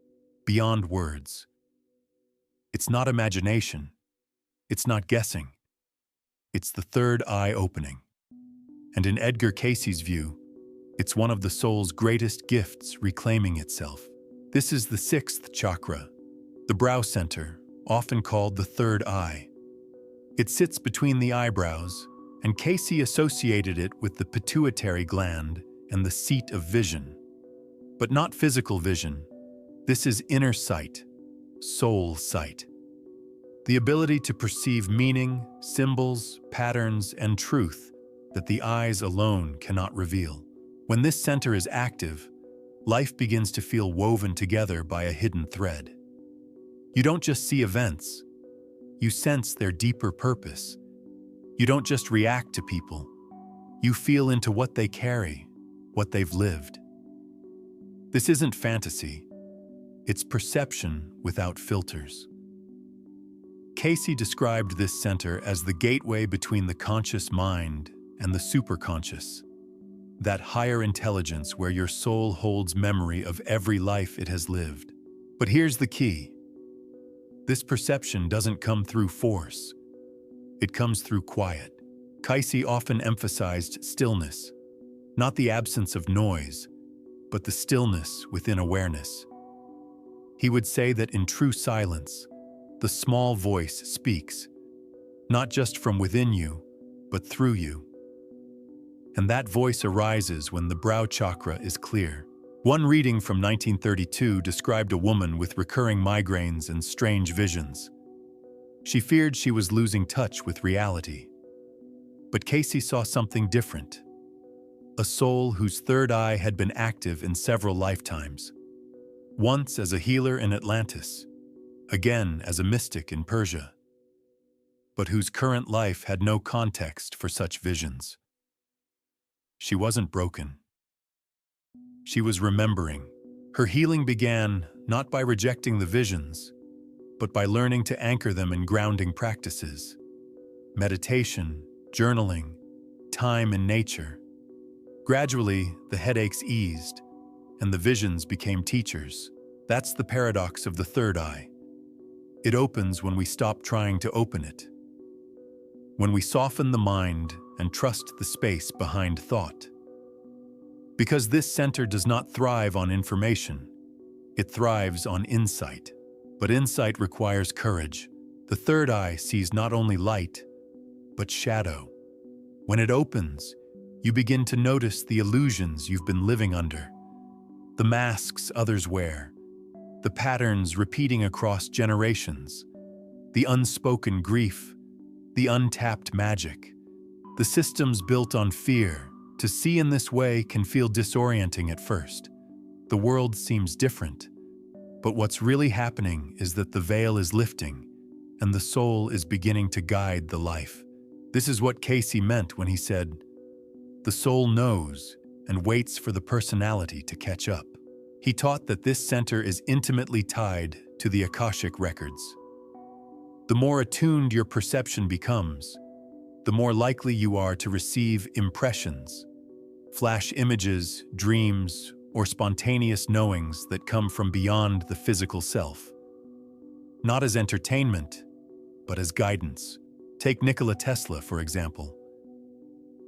beyond words. It's not imagination. It's not guessing. It's the third eye opening. And in Edgar Cayce's view, it's one of the soul's greatest gifts reclaiming itself. This is the sixth chakra, the brow center, often called the third eye. It sits between the eyebrows, and Cayce associated it with the pituitary gland and the seat of vision. But not physical vision. This is inner sight, soul sight. The ability to perceive meaning, symbols, patterns, and truth that the eyes alone cannot reveal. When this center is active, life begins to feel woven together by a hidden thread. You don't just see events, you sense their deeper purpose. You don't just react to people, you feel into what they carry, what they've lived. This isn't fantasy, it's perception without filters. Cayce described this center as the gateway between the conscious mind and the superconscious, that higher intelligence where your soul holds memory of every life it has lived. But here's the key. This perception doesn't come through force. It comes through quiet. Cayce often emphasized stillness, not the absence of noise, but the stillness within awareness. He would say that in true silence, the small voice speaks, not just from within you, but through you. And that voice arises when the brow chakra is clear. One reading from 1932 described a woman with recurring migraines and strange visions. She feared she was losing touch with reality. But Cayce saw something different. A soul whose third eye had been active in several lifetimes. Once as a healer in Atlantis, again as a mystic in Persia, but whose current life had no context for such visions. She wasn't broken. She was remembering. Her healing began not by rejecting the visions, but by learning to anchor them in grounding practices. Meditation, journaling, time in nature. Gradually, the headaches eased, and the visions became teachers. That's the paradox of the third eye. It opens when we stop trying to open it. When we soften the mind and trust the space behind thought. Because this center does not thrive on information, It thrives on insight. But insight requires courage. The third eye sees not only light, but shadow. When it opens, you begin to notice the illusions you've been living under, the masks others wear, the patterns repeating across generations, the unspoken grief, the untapped magic, the systems built on fear. To see in this way can feel disorienting at first. The world seems different, but what's really happening is that the veil is lifting and the soul is beginning to guide the life. This is what Cayce meant when he said, "The soul knows and waits for the personality to catch up." He taught that this center is intimately tied to the Akashic Records. The more attuned your perception becomes, the more likely you are to receive impressions, flash images, dreams, or spontaneous knowings that come from beyond the physical self. Not as entertainment, but as guidance. Take Nikola Tesla, for example.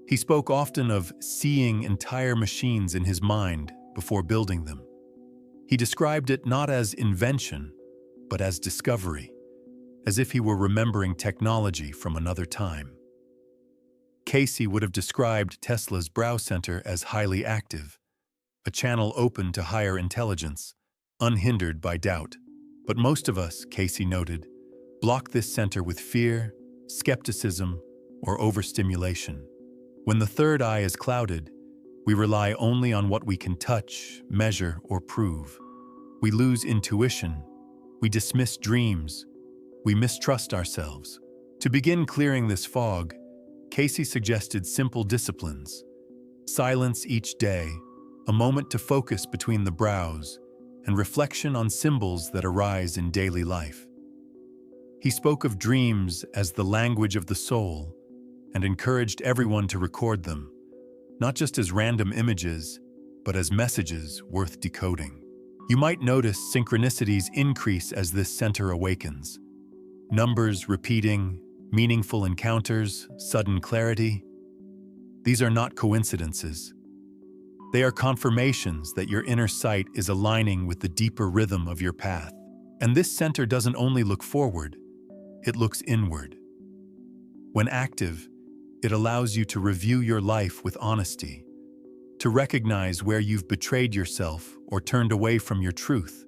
He spoke often of seeing entire machines in his mind before building them. He described it not as invention, but as discovery, as if he were remembering technology from another time. Cayce would have described Tesla's brow center as highly active, a channel open to higher intelligence, unhindered by doubt. But most of us, Cayce noted, block this center with fear, skepticism, or overstimulation. When the third eye is clouded, we rely only on what we can touch, measure, or prove. We lose intuition, we dismiss dreams, we mistrust ourselves. To begin clearing this fog, Cayce suggested simple disciplines. Silence each day, a moment to focus between the brows, and reflection on symbols that arise in daily life. He spoke of dreams as the language of the soul and encouraged everyone to record them, not just as random images, but as messages worth decoding. You might notice synchronicities increase as this center awakens. Numbers repeating, meaningful encounters, sudden clarity. These are not coincidences. They are confirmations that your inner sight is aligning with the deeper rhythm of your path. And this center doesn't only look forward, it looks inward. When active, it allows you to review your life with honesty, to recognize where you've betrayed yourself or turned away from your truth.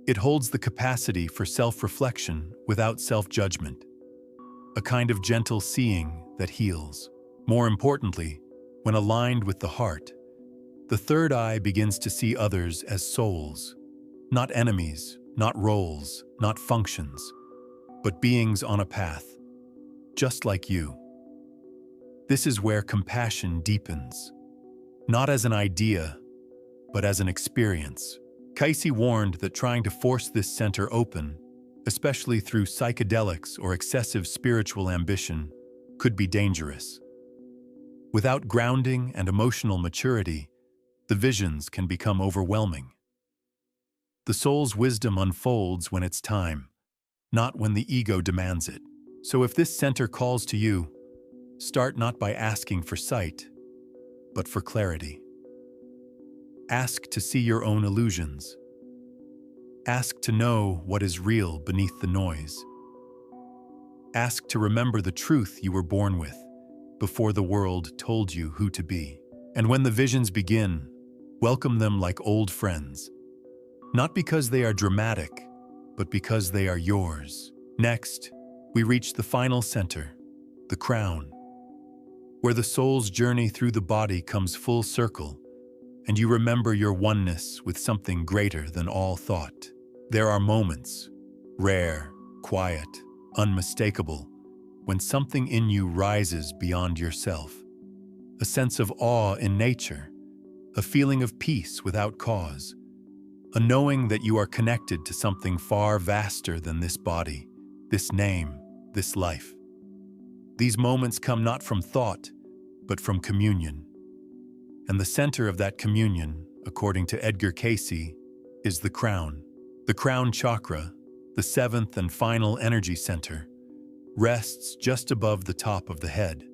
It holds the capacity for self-reflection without self-judgment, a kind of gentle seeing that heals. More importantly, when aligned with the heart, the third eye begins to see others as souls, not enemies, not roles, not functions, but beings on a path, just like you. This is where compassion deepens, not as an idea, but as an experience. Cayce warned that trying to force this center open, especially through psychedelics or excessive spiritual ambition, could be dangerous. Without grounding and emotional maturity, the visions can become overwhelming. The soul's wisdom unfolds when it's time, not when the ego demands it. So if this center calls to you, start not by asking for sight, but for clarity. Ask to see your own illusions. Ask to know what is real beneath the noise. Ask to remember the truth you were born with, before the world told you who to be. And when the visions begin, welcome them like old friends. Not because they are dramatic, but because they are yours. Next, we reach the final center, the crown, where the soul's journey through the body comes full circle, and you remember your oneness with something greater than all thought. There are moments, rare, quiet, unmistakable, when something in you rises beyond yourself. A sense of awe in nature, a feeling of peace without cause, a knowing that you are connected to something far vaster than this body, this name, this life. These moments come not from thought, but from communion. And the center of that communion, according to Edgar Cayce, is the crown. The crown chakra, the seventh and final energy center, rests just above the top of the head.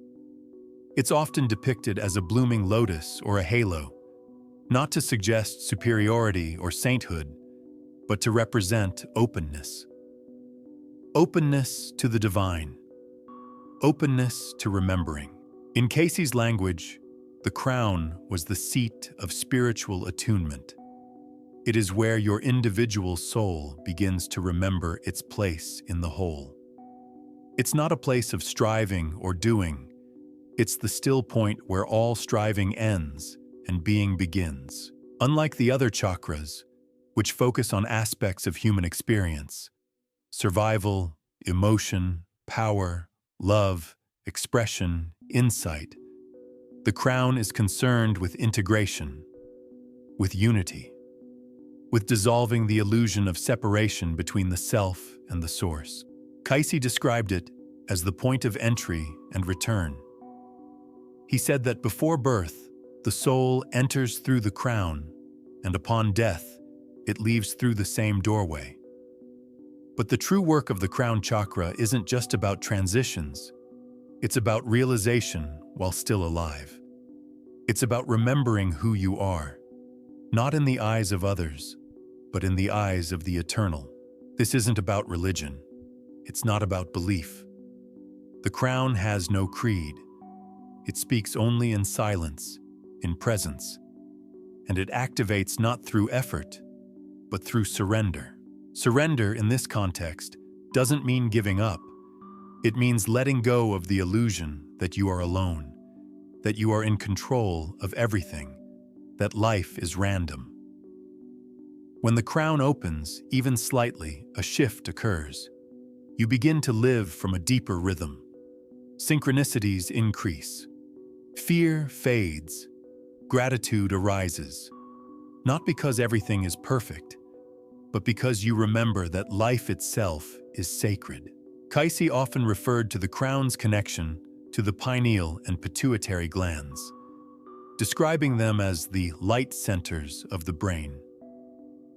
It's often depicted as a blooming lotus or a halo, not to suggest superiority or sainthood, but to represent openness. Openness to the divine. Openness to remembering. In Cayce's language, the crown was the seat of spiritual attunement. It is where your individual soul begins to remember its place in the whole. It's not a place of striving or doing. It's the still point where all striving ends and being begins. Unlike the other chakras, which focus on aspects of human experience, survival, emotion, power, love, expression, insight, the crown is concerned with integration, with unity, with dissolving the illusion of separation between the self and the source. Cayce described it as the point of entry and return. He said that before birth, the soul enters through the crown, and upon death, it leaves through the same doorway. But the true work of the crown chakra isn't just about transitions. It's about realization while still alive. It's about remembering who you are, not in the eyes of others, but in the eyes of the eternal. This isn't about religion. It's not about belief. The crown has no creed. It speaks only in silence, in presence, and it activates not through effort, but through surrender. Surrender in this context doesn't mean giving up. It means letting go of the illusion that you are alone, that you are in control of everything, that life is random. When the crown opens, even slightly, a shift occurs. You begin to live from a deeper rhythm. Synchronicities increase. Fear fades. Gratitude arises. Not because everything is perfect, but because you remember that life itself is sacred. Cayce often referred to the crown's connection to the pineal and pituitary glands, describing them as the light centers of the brain.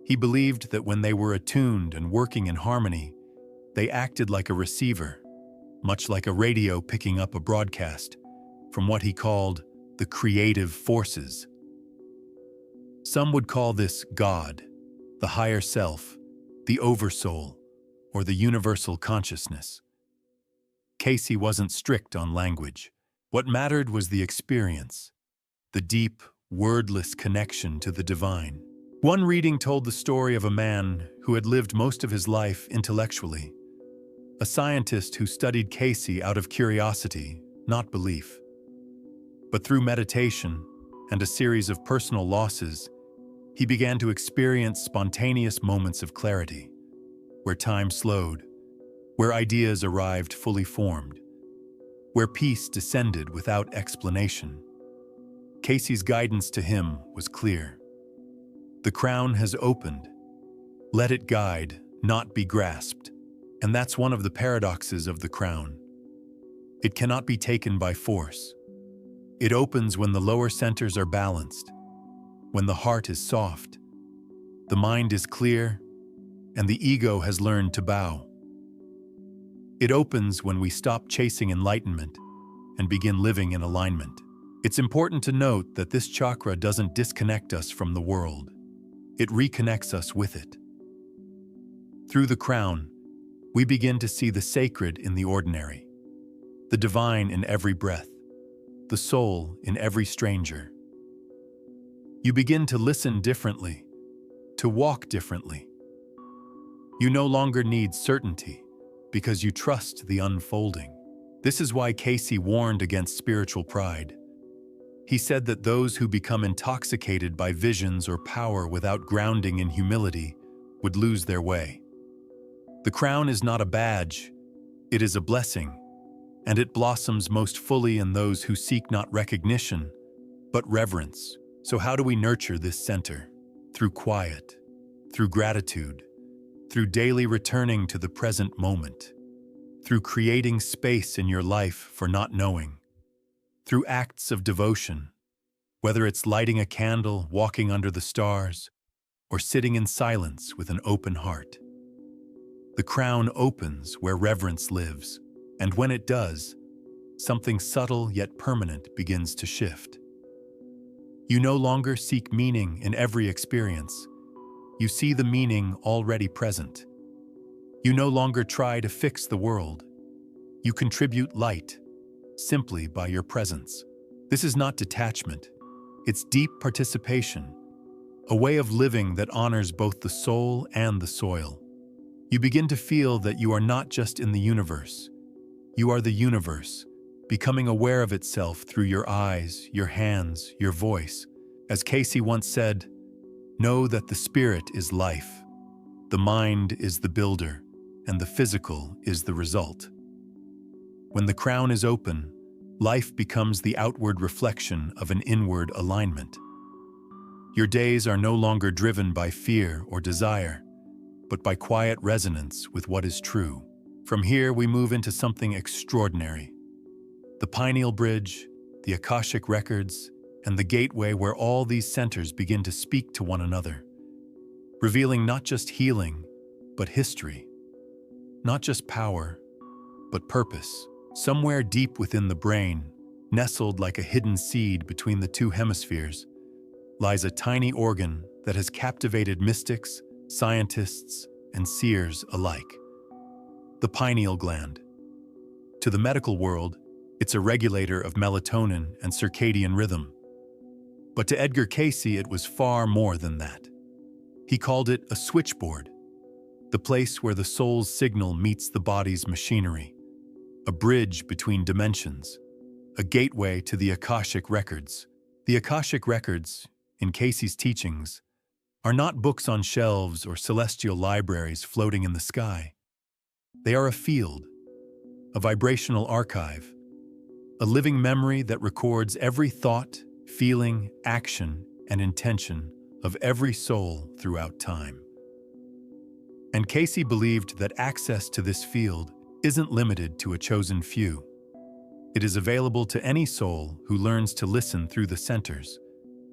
He believed that when they were attuned and working in harmony, they acted like a receiver, much like a radio picking up a broadcast from what he called the creative forces. Some would call this God, the higher self, the oversoul, or the universal consciousness. Cayce wasn't strict on language. What mattered was the experience, the deep, wordless connection to the divine. One reading told the story of a man who had lived most of his life intellectually, a scientist who studied Cayce out of curiosity, not belief. But through meditation and a series of personal losses, he began to experience spontaneous moments of clarity, where time slowed, where ideas arrived fully formed, where peace descended without explanation. Cayce's guidance to him was clear. The crown has opened. Let it guide, not be grasped. And that's one of the paradoxes of the crown. It cannot be taken by force. It opens when the lower centers are balanced, when the heart is soft, the mind is clear, and the ego has learned to bow. It opens when we stop chasing enlightenment and begin living in alignment. It's important to note that this chakra doesn't disconnect us from the world. It reconnects us with it. Through the crown, we begin to see the sacred in the ordinary, the divine in every breath, the soul in every stranger. You begin to listen differently, to walk differently. You no longer need certainty because you trust the unfolding. This is why Cayce warned against spiritual pride. He said that those who become intoxicated by visions or power without grounding in humility would lose their way. The crown is not a badge, it is a blessing, and it blossoms most fully in those who seek not recognition, but reverence. So how do we nurture this center? Through quiet, through gratitude, through daily returning to the present moment, through creating space in your life for not knowing, through acts of devotion, whether it's lighting a candle, walking under the stars, or sitting in silence with an open heart. The crown opens where reverence lives, and when it does, something subtle yet permanent begins to shift. You no longer seek meaning in every experience. You see the meaning already present. You no longer try to fix the world. You contribute light, simply by your presence. This is not detachment. It's deep participation, a way of living that honors both the soul and the soil. You begin to feel that you are not just in the universe. You are the universe, becoming aware of itself through your eyes, your hands, your voice. As Cayce once said, "Know that the spirit is life, the mind is the builder, and the physical is the result." When the crown is open, life becomes the outward reflection of an inward alignment. Your days are no longer driven by fear or desire, but by quiet resonance with what is true. From here, we move into something extraordinary. The pineal bridge, the Akashic Records, and the gateway where all these centers begin to speak to one another, revealing not just healing, but history. Not just power, but purpose. Somewhere deep within the brain, nestled like a hidden seed between the two hemispheres, lies a tiny organ that has captivated mystics, scientists, and seers alike. The pineal gland. To the medical world, it's a regulator of melatonin and circadian rhythm. But to Edgar Cayce, it was far more than that. He called it a switchboard, the place where the soul's signal meets the body's machinery, a bridge between dimensions, a gateway to the Akashic Records. The Akashic Records, in Cayce's teachings, are not books on shelves or celestial libraries floating in the sky. They are a field, a vibrational archive, a living memory that records every thought, feeling, action, and intention of every soul throughout time. And Cayce believed that access to this field isn't limited to a chosen few. It is available to any soul who learns to listen through the centers,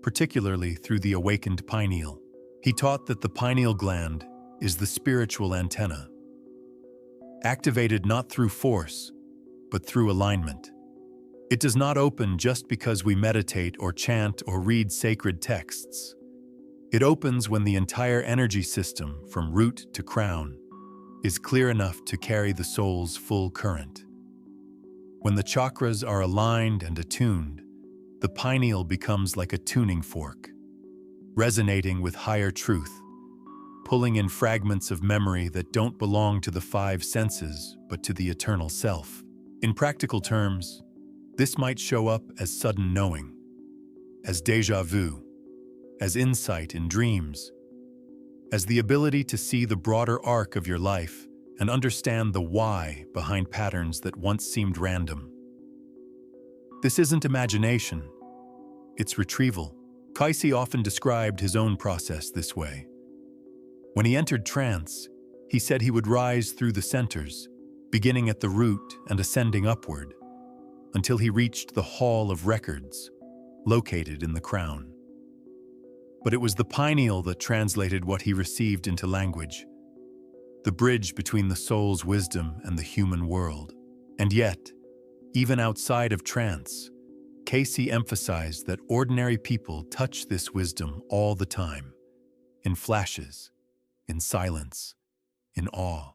particularly through the awakened pineal. He taught that the pineal gland is the spiritual antenna, activated not through force, but through alignment. It does not open just because we meditate or chant or read sacred texts. It opens when the entire energy system, from root to crown, is clear enough to carry the soul's full current. When the chakras are aligned and attuned, the pineal becomes like a tuning fork, resonating with higher truth, pulling in fragments of memory that don't belong to the five senses, but to the eternal self. In practical terms, this might show up as sudden knowing, as déjà vu, as insight in dreams, as the ability to see the broader arc of your life and understand the why behind patterns that once seemed random. This isn't imagination, it's retrieval. Cayce often described his own process this way. When he entered trance, he said he would rise through the centers, beginning at the root and ascending upward, until he reached the Hall of Records, located in the crown. But it was the pineal that translated what he received into language, the bridge between the soul's wisdom and the human world. And yet, even outside of trance, Cayce emphasized that ordinary people touch this wisdom all the time, in flashes, in silence, in awe.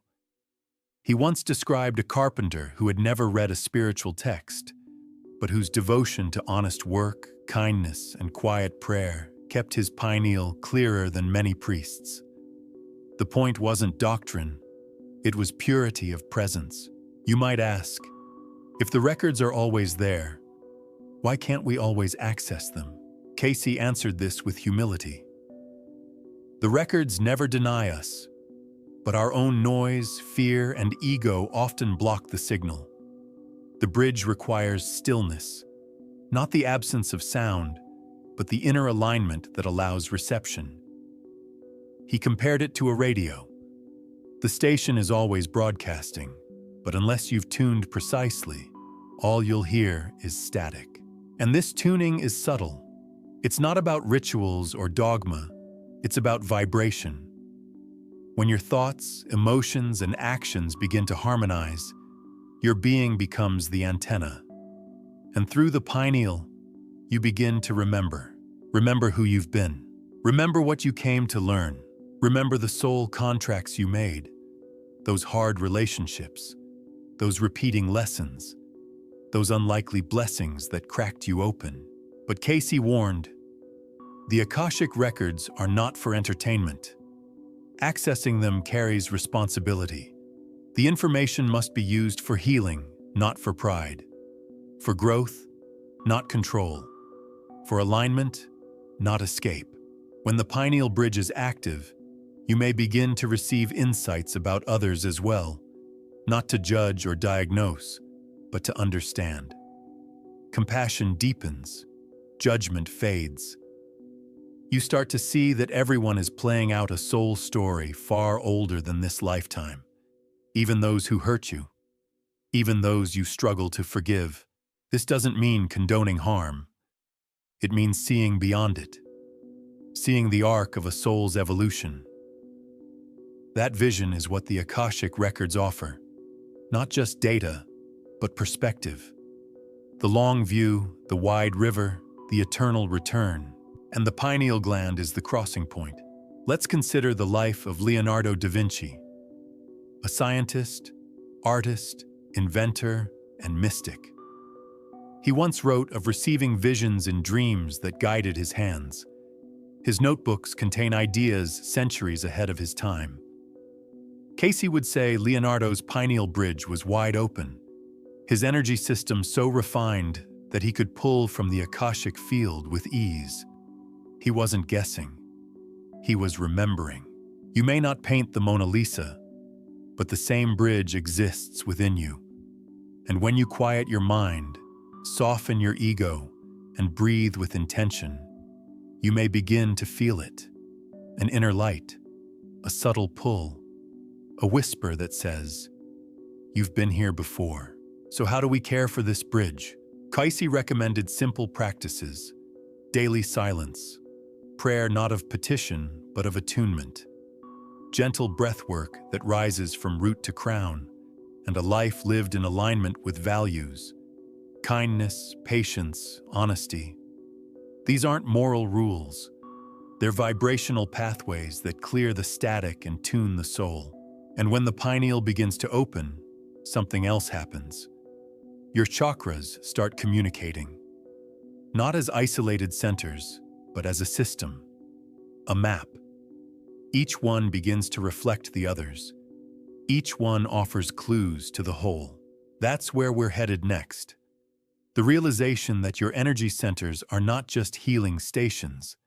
He once described a carpenter who had never read a spiritual text, but whose devotion to honest work, kindness, and quiet prayer kept his pineal clearer than many priests. The point wasn't doctrine, it was purity of presence. You might ask, if the records are always there, why can't we always access them? Cayce answered this with humility. The records never deny us, but our own noise, fear, and ego often block the signal. The bridge requires stillness, not the absence of sound, but the inner alignment that allows reception. He compared it to a radio. The station is always broadcasting, but unless you've tuned precisely, all you'll hear is static. And this tuning is subtle. It's not about rituals or dogma, it's about vibration. When your thoughts, emotions, and actions begin to harmonize, your being becomes the antenna. And through the pineal, you begin to remember. Remember who you've been. Remember what you came to learn. Remember the soul contracts you made, those hard relationships, those repeating lessons, those unlikely blessings that cracked you open. But Cayce warned, the Akashic Records are not for entertainment. Accessing them carries responsibility. The information must be used for healing, not for pride. For growth, not control. For alignment, not escape. When the pineal bridge is active, you may begin to receive insights about others as well, not to judge or diagnose, but to understand. Compassion deepens, judgment fades. You start to see that everyone is playing out a soul story far older than this lifetime. Even those who hurt you, even those you struggle to forgive. This doesn't mean condoning harm. It means seeing beyond it, seeing the arc of a soul's evolution. That vision is what the Akashic Records offer. Not just data, but perspective. The long view, the wide river, the eternal return, and the pineal gland is the crossing point. Let's consider the life of Leonardo da Vinci, a scientist, artist, inventor, and mystic. He once wrote of receiving visions in dreams that guided his hands. His notebooks contain ideas centuries ahead of his time. Cayce would say Leonardo's pineal bridge was wide open, his energy system so refined that he could pull from the Akashic field with ease. He wasn't guessing. He was remembering. You may not paint the Mona Lisa, but the same bridge exists within you. And when you quiet your mind, soften your ego, and breathe with intention, you may begin to feel it. An inner light, a subtle pull, a whisper that says, "You've been here before." So how do we care for this bridge? Cayce recommended simple practices: daily silence, prayer not of petition but of attunement, gentle breath work that rises from root to crown, and a life lived in alignment with values: kindness, patience, honesty. These aren't moral rules. They're vibrational pathways that clear the static and tune the soul. And when the pineal begins to open, something else happens. Your chakras start communicating, not as isolated centers, but as a system, a map. Each one begins to reflect the others. Each one offers clues to the whole. That's where we're headed next. The realization that your energy centers are not just healing stations.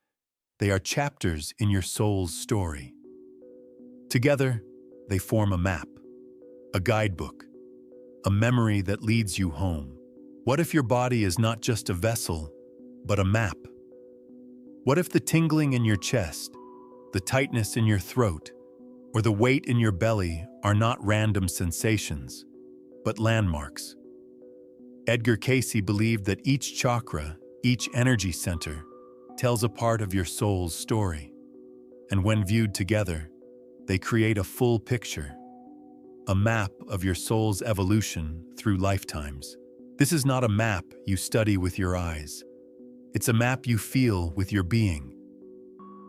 They are chapters in your soul's story. Together, they form a map, a guidebook, a memory that leads you home. What if your body is not just a vessel, but a map? What if the tingling in your chest, the tightness in your throat, or the weight in your belly are not random sensations, but landmarks? Edgar Cayce believed that each chakra, each energy center, tells a part of your soul's story. And when viewed together, they create a full picture, a map of your soul's evolution through lifetimes. This is not a map you study with your eyes. It's a map you feel with your being,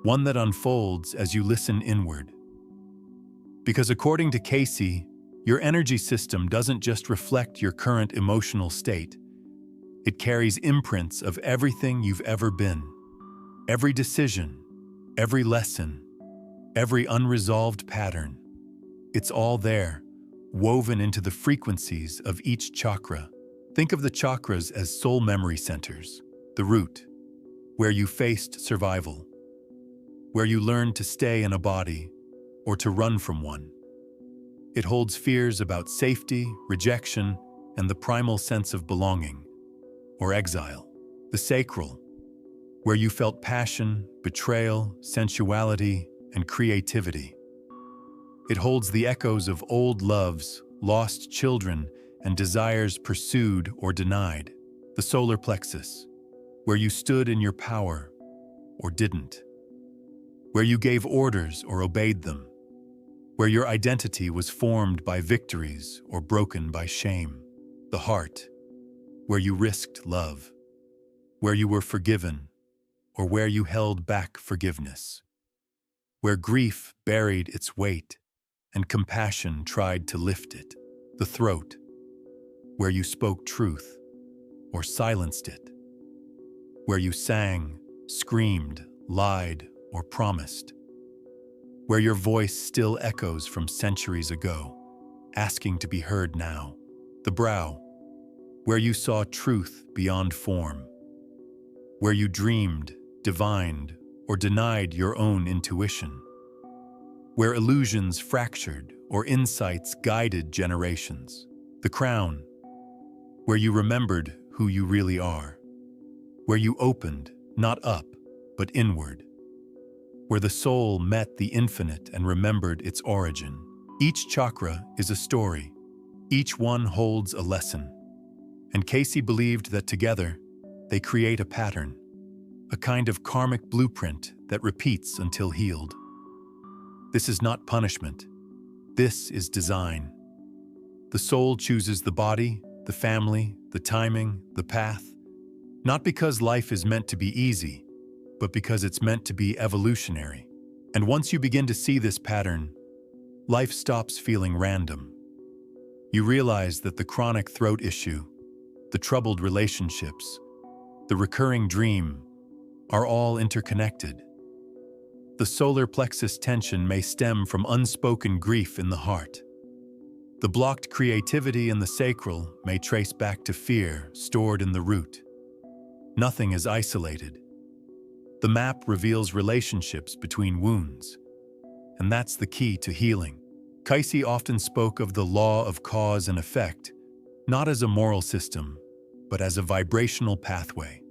one that unfolds as you listen inward. Because according to Cayce, your energy system doesn't just reflect your current emotional state. It carries imprints of everything you've ever been. Every decision, every lesson, every unresolved pattern. It's all there, woven into the frequencies of each chakra. Think of the chakras as soul memory centers. The root, where you faced survival, where you learned to stay in a body or to run from one. It holds fears about safety, rejection, and the primal sense of belonging, or exile. The sacral, where you felt passion, betrayal, sensuality, and creativity. It holds the echoes of old loves, lost children, and desires pursued or denied. The solar plexus, where you stood in your power or didn't, where you gave orders or obeyed them, where your identity was formed by victories or broken by shame. The heart, where you risked love, where you were forgiven, or where you held back forgiveness. where grief buried its weight and compassion tried to lift it. The throat, where you spoke truth or silenced it, where you sang, screamed, lied, or promised, where your voice still echoes from centuries ago, asking to be heard now. The brow, where you saw truth beyond form, where you dreamed, divined, or denied your own intuition, where illusions fractured or insights guided generations. The crown, where you remembered who you really are, where you opened, not up, but inward, where the soul met the infinite and remembered its origin. Each chakra is a story. Each one holds a lesson. And Cayce believed that together, they create a pattern, a kind of karmic blueprint that repeats until healed. This is not punishment. This is design. The soul chooses the body, the family, the timing, the path, not because life is meant to be easy, but because it's meant to be evolutionary. And once you begin to see this pattern, life stops feeling random. You realize that the chronic throat issue, the troubled relationships, the recurring dream are all interconnected. The solar plexus tension may stem from unspoken grief in the heart. The blocked creativity in the sacral may trace back to fear stored in the root. Nothing is isolated. The map reveals relationships between wounds, and that's the key to healing. Cayce often spoke of the law of cause and effect, not as a moral system, but as a vibrational pathway.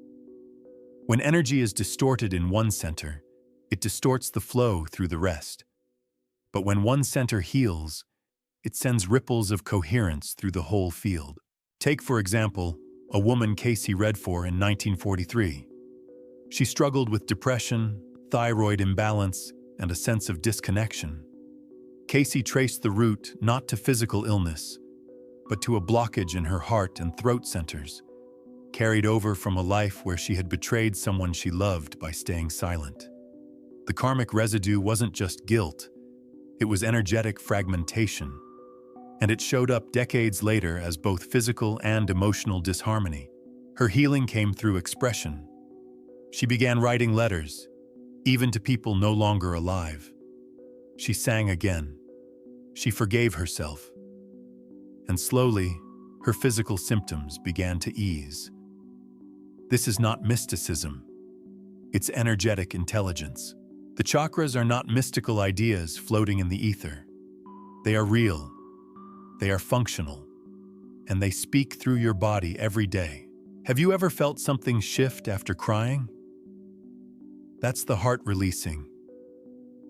When energy is distorted in one center, it distorts the flow through the rest. But when one center heals, it sends ripples of coherence through the whole field. Take, for example, a woman Cayce read for in 1943. She struggled with depression, thyroid imbalance, and a sense of disconnection. Cayce traced the root not to physical illness, but to a blockage in her heart and throat centers, carried over from a life where she had betrayed someone she loved by staying silent. The karmic residue wasn't just guilt, it was energetic fragmentation, and it showed up decades later as both physical and emotional disharmony. Her healing came through expression. She began writing letters, even to people no longer alive. She sang again. She forgave herself. And slowly, her physical symptoms began to ease. This is not mysticism. It's energetic intelligence. The chakras are not mystical ideas floating in the ether. They are real. They are functional. And they speak through your body every day. Have you ever felt something shift after crying? That's the heart releasing.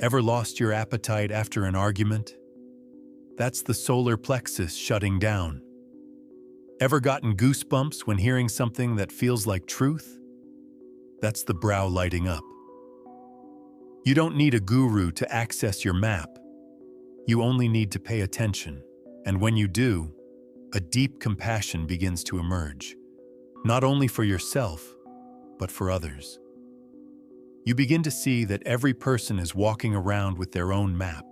Ever lost your appetite after an argument? That's the solar plexus shutting down. Ever gotten goosebumps when hearing something that feels like truth? That's the brow lighting up. You don't need a guru to access your map. You only need to pay attention. And when you do, a deep compassion begins to emerge, not only for yourself, but for others. You begin to see that every person is walking around with their own map,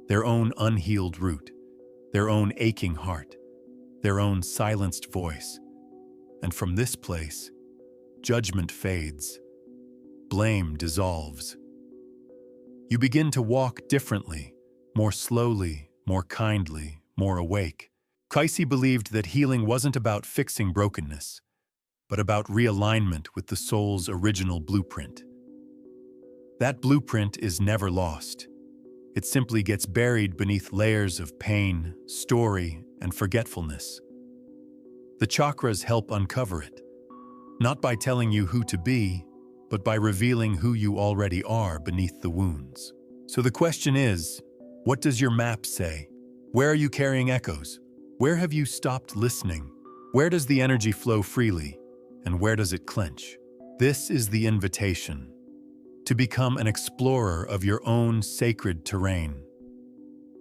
their own unhealed root, their own aching heart, their own silenced voice. And from this place, judgment fades, blame dissolves. You begin to walk differently, more slowly, more kindly, more awake. Cayce believed that healing wasn't about fixing brokenness, but about realignment with the soul's original blueprint. That blueprint is never lost. It simply gets buried beneath layers of pain, story, and forgetfulness. The chakras help uncover it, not by telling you who to be, but by revealing who you already are beneath the wounds. So the question is, what does your map say? Where are you carrying echoes? Where have you stopped listening? Where does the energy flow freely? And where does it clench? This is the invitation to become an explorer of your own sacred terrain,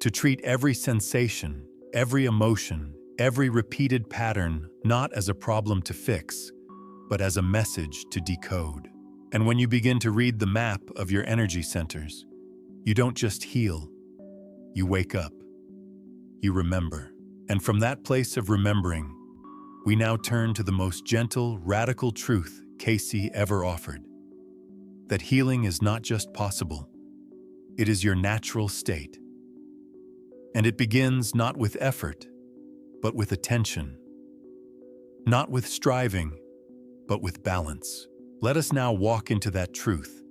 to treat every sensation, every emotion, every repeated pattern not as a problem to fix, but as a message to decode. And when you begin to read the map of your energy centers, You don't just heal, you wake up, you remember. And from that place of remembering, we now turn to the most gentle, radical truth Cayce ever offered. That healing is not just possible, it is your natural state. And it begins not with effort, but with attention. Not with striving, but with balance. Let us now walk into that truth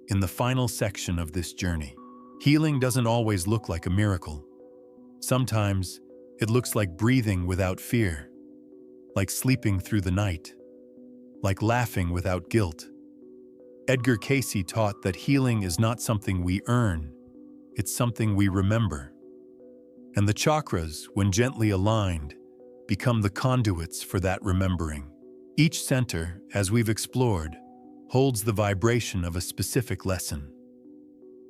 in the final section of this journey. Healing doesn't always look like a miracle. Sometimes it looks like breathing without fear, like sleeping through the night, like laughing without guilt. Edgar Cayce taught that healing is not something we earn, it's something we remember. And the chakras, when gently aligned, become the conduits for that remembering. Each center, as we've explored, holds the vibration of a specific lesson.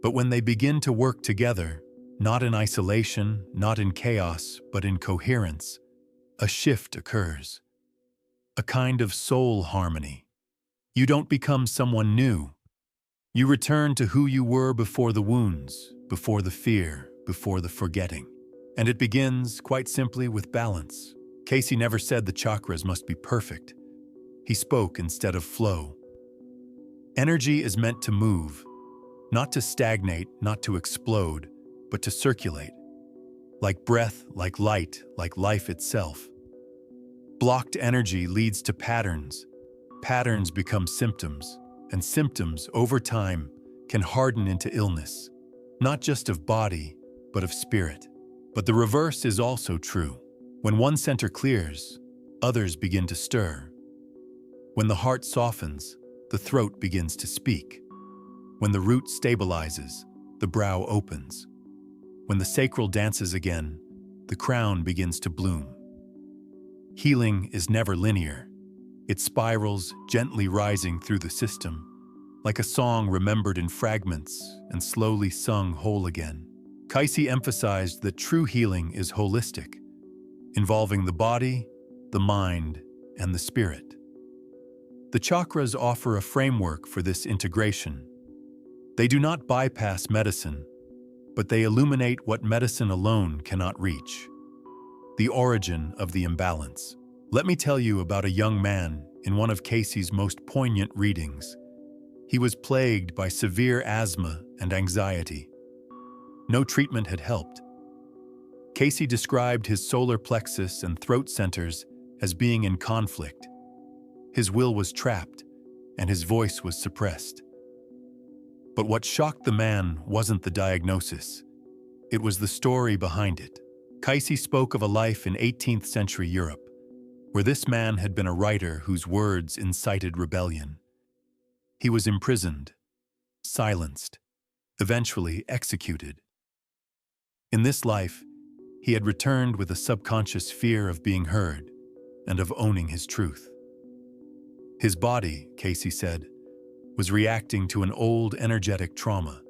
But when they begin to work together, not in isolation, not in chaos, but in coherence, a shift occurs. A kind of soul harmony. You don't become someone new. You return to who you were before the wounds, before the fear, before the forgetting. And it begins, quite simply, with balance. Cayce never said the chakras must be perfect. He spoke instead of flow. Energy is meant to move, not to stagnate, not to explode, but to circulate. Like breath, like light, like life itself. Blocked energy leads to patterns. Patterns become symptoms, and symptoms, over time, can harden into illness, not just of body, but of spirit. But the reverse is also true. When one center clears, others begin to stir. When the heart softens, the throat begins to speak. When the root stabilizes, the brow opens. When the sacral dances again, the crown begins to bloom. Healing is never linear. It spirals, gently rising through the system, like a song remembered in fragments and slowly sung whole again. Cayce emphasized that true healing is holistic, involving the body, the mind, and the spirit. The chakras offer a framework for this integration. They do not bypass medicine, but they illuminate what medicine alone cannot reach: the origin of the imbalance. Let me tell you about a young man in one of Cayce's most poignant readings. He was plagued by severe asthma and anxiety. No treatment had helped. Cayce described his solar plexus and throat centers as being in conflict. His will was trapped, and his voice was suppressed. But what shocked the man wasn't the diagnosis. It was the story behind it. Cayce spoke of a life in 18th century Europe, where this man had been a writer whose words incited rebellion. He was imprisoned, silenced, eventually executed. In this life, he had returned with a subconscious fear of being heard and of owning his truth. His body, Cayce said, was reacting to an old energetic trauma,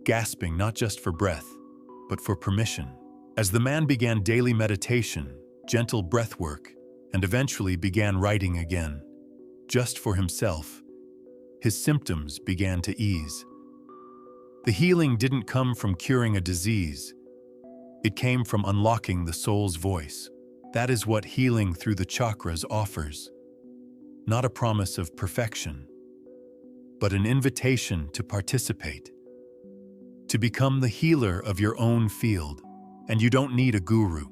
gasping not just for breath, but for permission. As the man began daily meditation, gentle breath work, and eventually began writing again, just for himself, his symptoms began to ease. The healing didn't come from curing a disease. It came from unlocking the soul's voice. That is what healing through the chakras offers. Not a promise of perfection, but an invitation to participate, to become the healer of your own field. And you don't need a guru.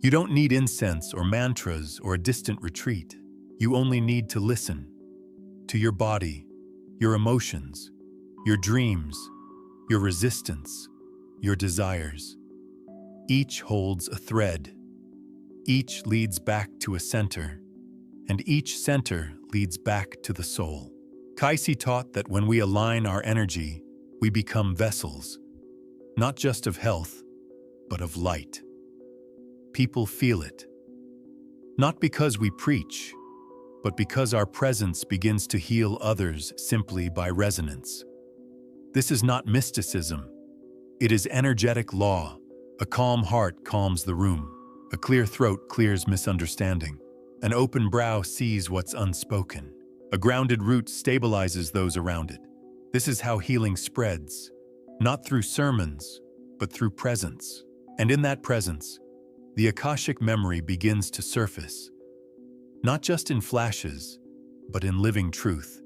You don't need incense or mantras or a distant retreat. You only need to listen to your body, your emotions, your dreams, your resistance, your desires. Each holds a thread. Each leads back to a center, and each center leads back to the soul. Cayce taught that when we align our energy, we become vessels, not just of health, but of light. People feel it, not because we preach, but because our presence begins to heal others simply by resonance. This is not mysticism. It is energetic law. A calm heart calms the room. A clear throat clears misunderstanding. An open brow sees what's unspoken. A grounded root stabilizes those around it. This is how healing spreads, not through sermons, but through presence. And in that presence, the Akashic memory begins to surface, not just in flashes, but in living truth.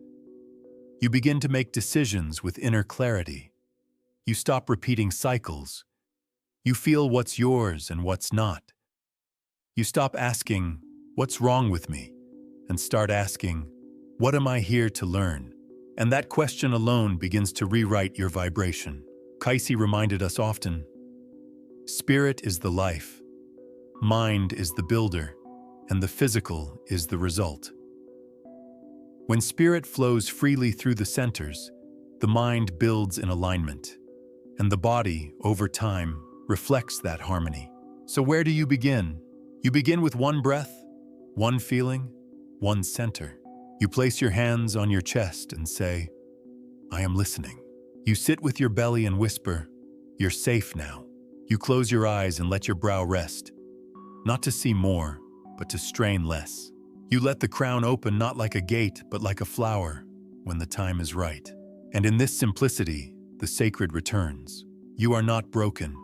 You begin to make decisions with inner clarity. You stop repeating cycles. You feel what's yours and what's not. You stop asking, "What's wrong with me?" and start asking, "What am I here to learn?" And that question alone begins to rewrite your vibration. Cayce reminded us often, spirit is the life, mind is the builder, and the physical is the result. When spirit flows freely through the centers, the mind builds in alignment, and the body, over time, reflects that harmony. So where do you begin? You begin with one breath, one feeling, one center. You place your hands on your chest and say, "I am listening." You sit with your belly and whisper, "You're safe now." You close your eyes and let your brow rest, not to see more, but to strain less. You let the crown open not like a gate, but like a flower, when the time is right. And in this simplicity, the sacred returns. You are not broken.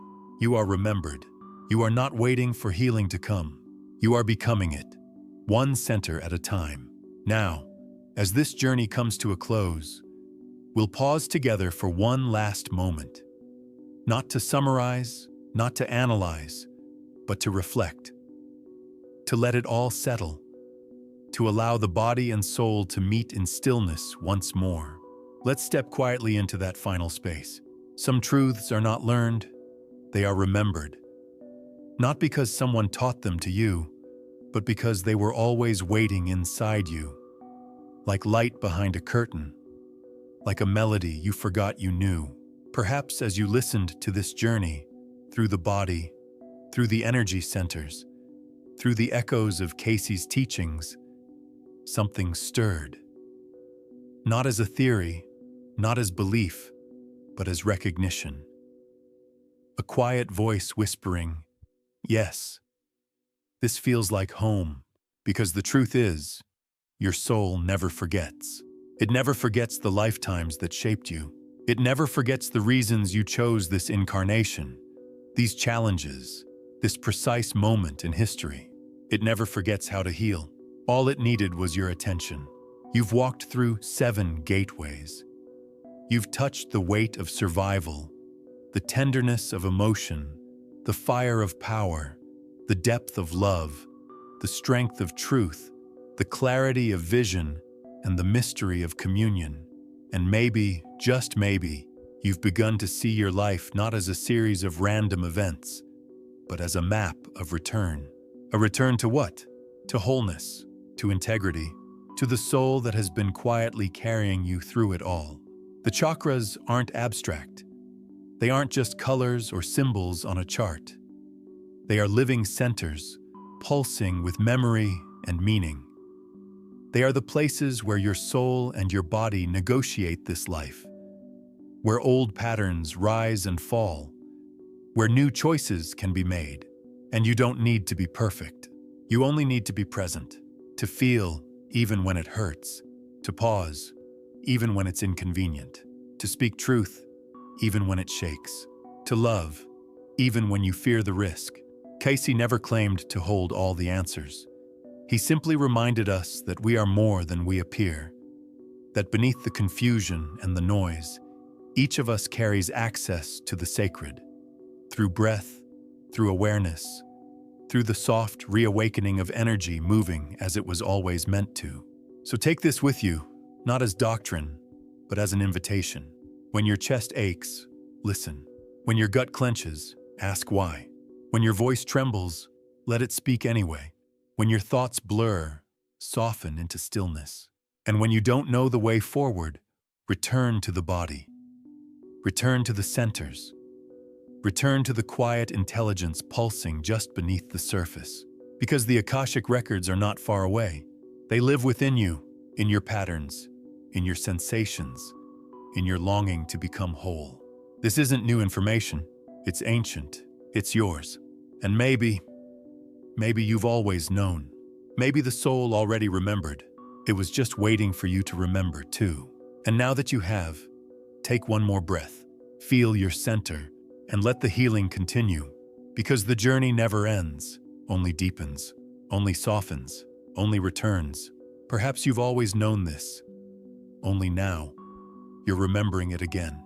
You are remembered. You are not waiting for healing to come. You are becoming it, one center at a time. Now, as this journey comes to a close, we'll pause together for one last moment. Not to summarize, not to analyze, but to reflect. To let it all settle. To allow the body and soul to meet in stillness once more. Let's step quietly into that final space. Some truths are not learned, they are remembered. Not because someone taught them to you, but because they were always waiting inside you. Like light behind a curtain, like a melody you forgot you knew. Perhaps as you listened to this journey, through the body, through the energy centers, through the echoes of Cayce's teachings, something stirred. Not as a theory, not as belief, but as recognition. A quiet voice whispering, "Yes, this feels like home," because the truth is, your soul never forgets. It never forgets the lifetimes that shaped you. It never forgets the reasons you chose this incarnation, these challenges, this precise moment in history. It never forgets how to heal. All it needed was your attention. You've walked through 7 gateways. You've touched the weight of survival, the tenderness of emotion, the fire of power, the depth of love, the strength of truth, the clarity of vision, and the mystery of communion. And maybe, just maybe, you've begun to see your life not as a series of random events, but as a map of return. A return to what? To wholeness, to integrity, to the soul that has been quietly carrying you through it all. The chakras aren't abstract. They aren't just colors or symbols on a chart. They are living centers, pulsing with memory and meaning. They are the places where your soul and your body negotiate this life, where old patterns rise and fall, where new choices can be made. And you don't need to be perfect. You only need to be present, to feel even when it hurts, to pause even when it's inconvenient, to speak truth even when it shakes, to love even when you fear the risk. Cayce never claimed to hold all the answers. He simply reminded us that we are more than we appear, that beneath the confusion and the noise, each of us carries access to the sacred, through breath, through awareness, through the soft reawakening of energy moving as it was always meant to. So take this with you, not as doctrine, but as an invitation. When your chest aches, listen. When your gut clenches, ask why. When your voice trembles, let it speak anyway. When your thoughts blur, soften into stillness. And when you don't know the way forward, return to the body. Return to the centers. Return to the quiet intelligence pulsing just beneath the surface. Because the Akashic Records are not far away. They live within you, in your patterns, in your sensations, in your longing to become whole. This isn't new information. It's ancient. It's yours. And maybe you've always known. Maybe the soul already remembered. It was just waiting for you to remember too. And now that you have, take one more breath. Feel your center and let the healing continue, because the journey never ends, only deepens, only softens, only returns. Perhaps you've always known this, only now you're remembering it again.